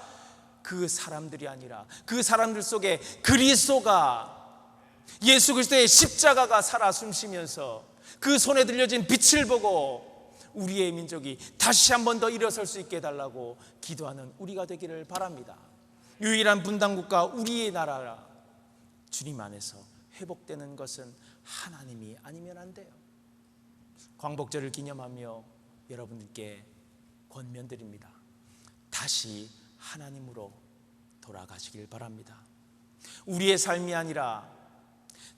Speaker 2: 그 사람들이 아니라 그 사람들 속에 그리스도가, 예수 그리스도의 십자가가 살아 숨쉬면서 그 손에 들려진 빛을 보고 우리의 민족이 다시 한 번 더 일어설 수 있게 해달라고 기도하는 우리가 되기를 바랍니다. 유일한 분단국가 우리의 나라라 주님 안에서 회복되는 것은 하나님이 아니면 안 돼요. 광복절을 기념하며 여러분들께 권면드립니다. 다시 하나님으로 돌아가시길 바랍니다. 우리의 삶이 아니라,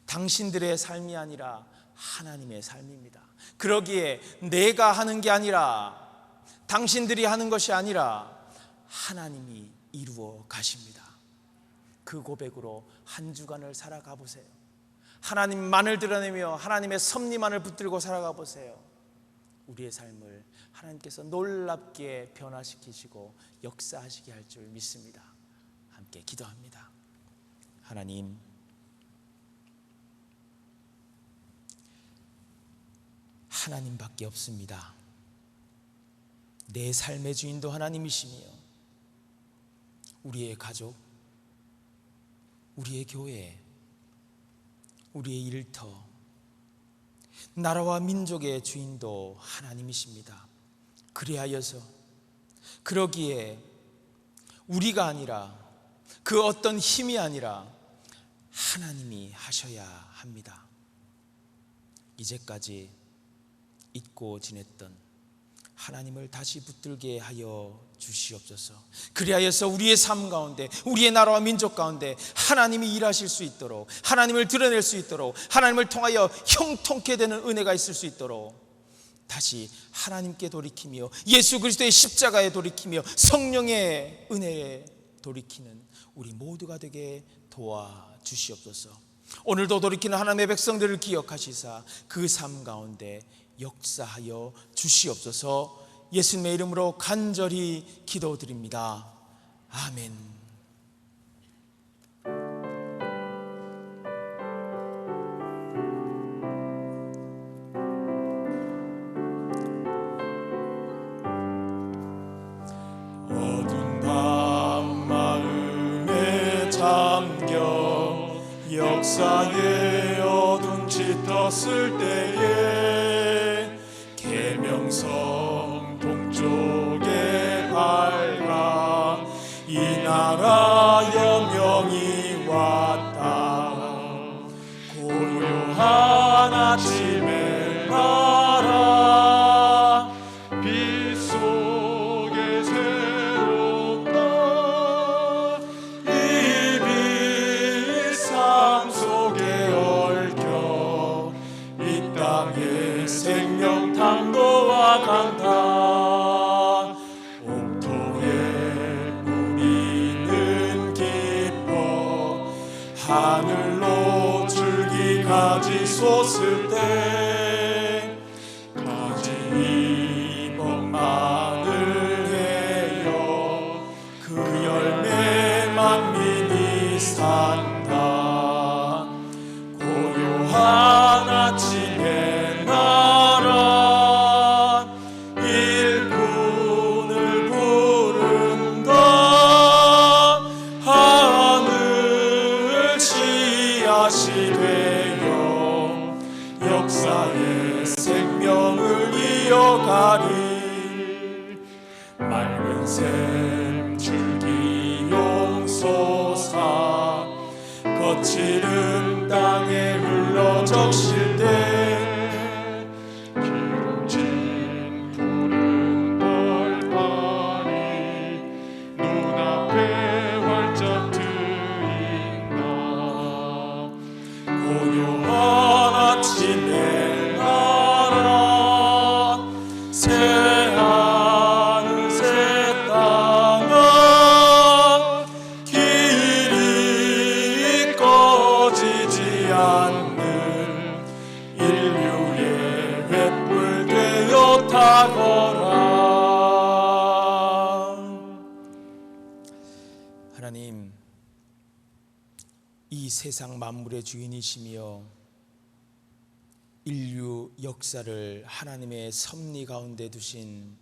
Speaker 2: 당신들의 삶이 아니라 하나님의 삶입니다. 그러기에 내가 하는 게 아니라, 당신들이 하는 것이 아니라 하나님이 이루어 가십니다. 그 고백으로 한 주간을 살아가 보세요. 하나님만을 드러내며 하나님의 섭리만을 붙들고 살아가 보세요. 우리의 삶을 하나님께서 놀랍게 변화시키시고 역사하시게 할 줄 믿습니다. 함께 기도합니다. 하나님, 하나님밖에 없습니다. 내 삶의 주인도 하나님이시며 우리의 가족, 우리의 교회, 우리의 일터, 나라와 민족의 주인도 하나님이십니다. 그리하여서, 그러기에 우리가 아니라, 그 어떤 힘이 아니라 하나님이 하셔야 합니다. 이제까지 잊고 지냈던 하나님을 다시 붙들게 하여 주시옵소서. 그리하여서 우리의 삶 가운데, 우리의 나라와 민족 가운데 하나님이 일하실 수 있도록, 하나님을 드러낼 수 있도록, 하나님을 통하여 형통케 되는 은혜가 있을 수 있도록 다시 하나님께 돌이키며 예수 그리스도의 십자가에 돌이키며 성령의 은혜에 돌이키는 우리 모두가 되게 도와주시옵소서. 오늘도 돌이키는 하나님의 백성들을 기억하시사 그 삶 가운데 역사하여 주시옵소서. 예수님의 이름으로 간절히 기도드립니다. 아멘.
Speaker 3: 어두운 밤 마음에 잠겨 역사의 어둠 짙었을 때에 계명성 동쪽에 밝아 이 나라 여명이 왔다. 고요한 아침에 나라 빛 속에 새롭다. 이 빛 삶 속에 얽혀 이 땅에 생명탕도와 강타. 옥토에 우리는 기뻐 하늘로 줄기까지 솟을 때 가지 이복만을 해요. 그 열매 만민이 산다. 고요한 아침에 나라 일꾼을 부른다. 하늘 씨앗이 되어 역사의 생명을 이어가리. 맑은 샘 줄기 용솟아 거칠은 땅에 흘러 적실 때 기름진 푸른 벌판이 눈앞에 활짝 트인다. 고요한 아침에 나라 새하늘 새 땅아 길이 꺼지지 않는 인류의 횃불 되어 타거라.
Speaker 2: 하나님, 이 세상 만물의 주인이시며 인류 역사를 하나님의 섭리 가운데 두신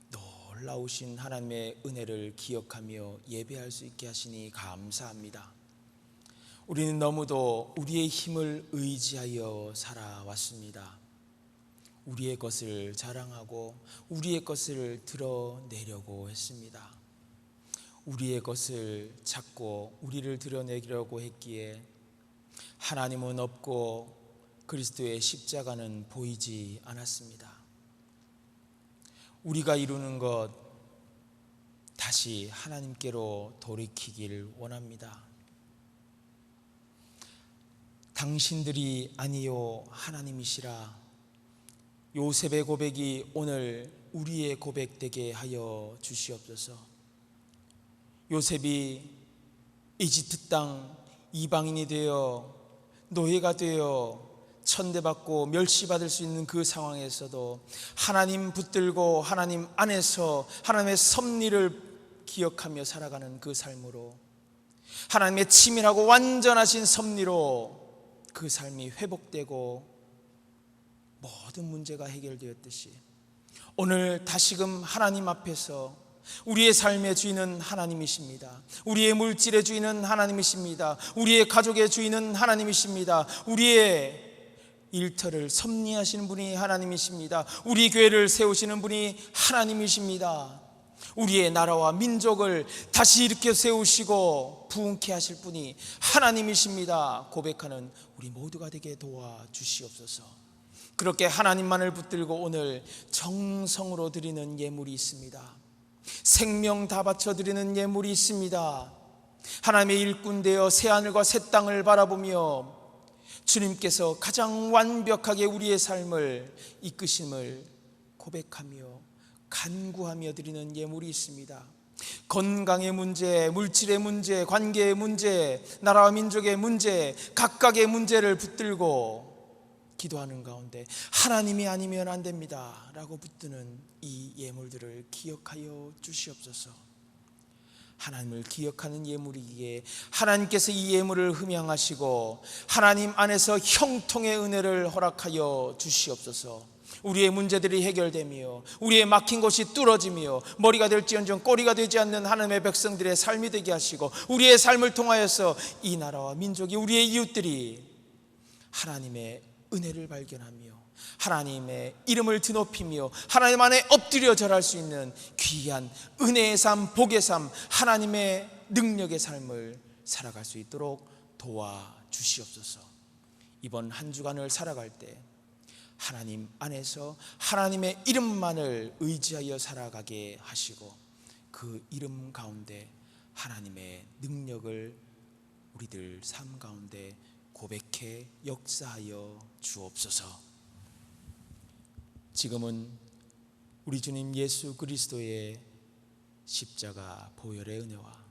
Speaker 2: 놀라우신 하나님의 은혜를 기억하며 예배할 수 있게 하시니 감사합니다. 우리는 너무도 우리의 힘을 의지하여 살아왔습니다. 우리의 것을 자랑하고 우리의 것을 드러내려고 했습니다. 우리의 것을 찾고 우리를 드러내려고 했기에 하나님은 없고 그리스도의 십자가는 보이지 않았습니다. 우리가 이루는 것 다시 하나님께로 돌이키길 원합니다. 당신들이 아니요 하나님이시라. 요셉의 고백이 오늘 우리의 고백되게 하여 주시옵소서. 요셉이 이집트 땅 이방인이 되어 노예가 되어 천대받고 멸시받을 수 있는 그 상황에서도 하나님 붙들고 하나님 안에서 하나님의 섭리를 기억하며 살아가는 그 삶으로, 하나님의 치밀하고 완전하신 섭리로 그 삶이 회복되고 모든 문제가 해결되었듯이 오늘 다시금 하나님 앞에서 우리의 삶의 주인은 하나님이십니다. 우리의 물질의 주인은 하나님이십니다. 우리의 가족의 주인은 하나님이십니다. 우리의 일터를 섭리하시는 분이 하나님이십니다. 우리 교회를 세우시는 분이 하나님이십니다. 우리의 나라와 민족을 다시 일으켜 세우시고 부흥케 하실 분이 하나님이십니다. 고백하는 우리 모두가 되게 도와주시옵소서. 그렇게 하나님만을 붙들고 오늘 정성으로 드리는 예물이 있습니다. 생명 다 바쳐 드리는 예물이 있습니다. 하나님의 일꾼 되어 새하늘과 새 땅을 바라보며 주님께서 가장 완벽하게 우리의 삶을 이끄심을 고백하며 간구하며 드리는 예물이 있습니다. 건강의 문제, 물질의 문제, 관계의 문제, 나라와 민족의 문제, 각각의 문제를 붙들고 기도하는 가운데 하나님이 아니면 안 됩니다 라고 붙드는 이 예물들을 기억하여 주시옵소서. 하나님을 기억하는 예물이기에 하나님께서 이 예물을 흠양하시고 하나님 안에서 형통의 은혜를 허락하여 주시옵소서. 우리의 문제들이 해결되며 우리의 막힌 곳이 뚫어지며 머리가 될지언정 꼬리가 되지 않는 하나님의 백성들의 삶이 되게 하시고 우리의 삶을 통하여서 이 나라와 민족이, 우리의 이웃들이 하나님의 은혜를 발견하며 하나님의 이름을 드높이며 하나님 안에 엎드려 절할 수 있는 귀한 은혜의 삶, 복의 삶, 하나님의 능력의 삶을 살아갈 수 있도록 도와주시옵소서. 이번 한 주간을 살아갈 때 하나님 안에서 하나님의 이름만을 의지하여 살아가게 하시고 그 이름 가운데 하나님의 능력을 우리들 삶 가운데 고백해 역사하여 주옵소서. 지금은 우리 주님 예수 그리스도의 십자가 보혈의 은혜와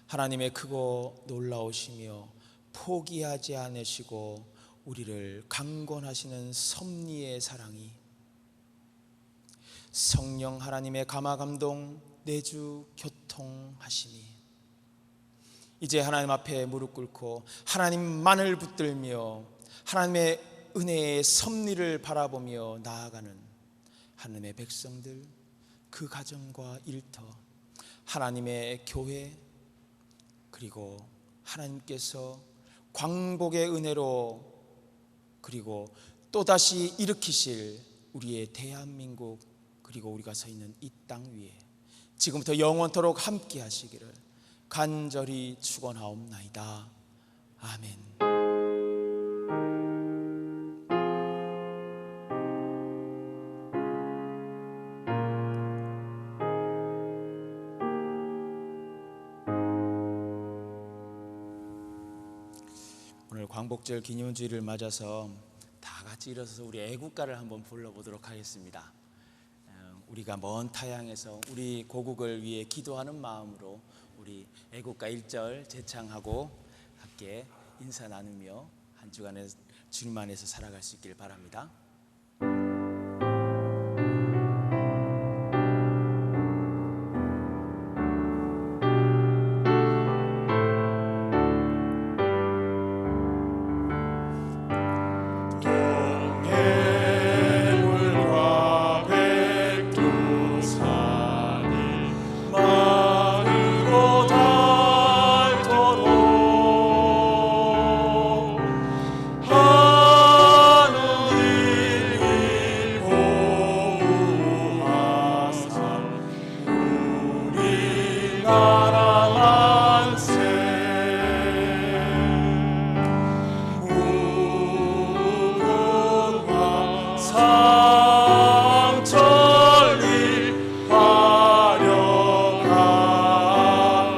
Speaker 2: 하나님의 크고 놀라우시며 포기하지 않으시고 우리를 강권하시는 섭리의 사랑이, 성령 하나님의 감화감동 내주 교통하시니 이제 하나님 앞에 무릎 꿇고 하나님만을 붙들며 하나님의 은혜의 섭리를 바라보며 나아가는 하나님의 백성들, 그 가정과 일터, 하나님의 교회, 그리고 하나님께서 광복의 은혜로 그리고 또다시 일으키실 우리의 대한민국, 그리고 우리가 서 있는 이 땅 위에 지금부터 영원토록 함께 하시기를 간절히 축원하옵나이다. 아멘. 오늘 광복절 기념주일을 맞아서 다 같이 일어서서 우리 애국가를 한번 불러보도록 하겠습니다. 우리가 먼 타향에서 우리 고국을 위해 기도하는 마음으로 우리 애국가 1절 제창하고 함께 인사 나누며 한 주간에 주님 안에서 살아갈 수 있길 바랍니다.
Speaker 3: 사랑한 새 무궁화 상천리 화려한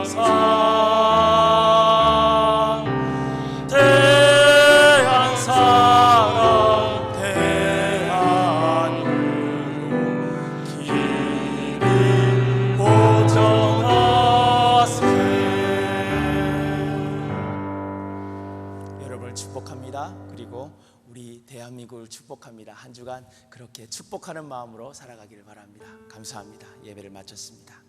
Speaker 3: 산 대한 사랑 대한으로 길을 보정하세.
Speaker 5: 여러분을 축복합니다. 그리고 우리 대한민국을 축복합니다. 한 주간 그렇게 축복하는 마음으로 살아가기를 바랍니다. 감사합니다. 예배를 마쳤습니다.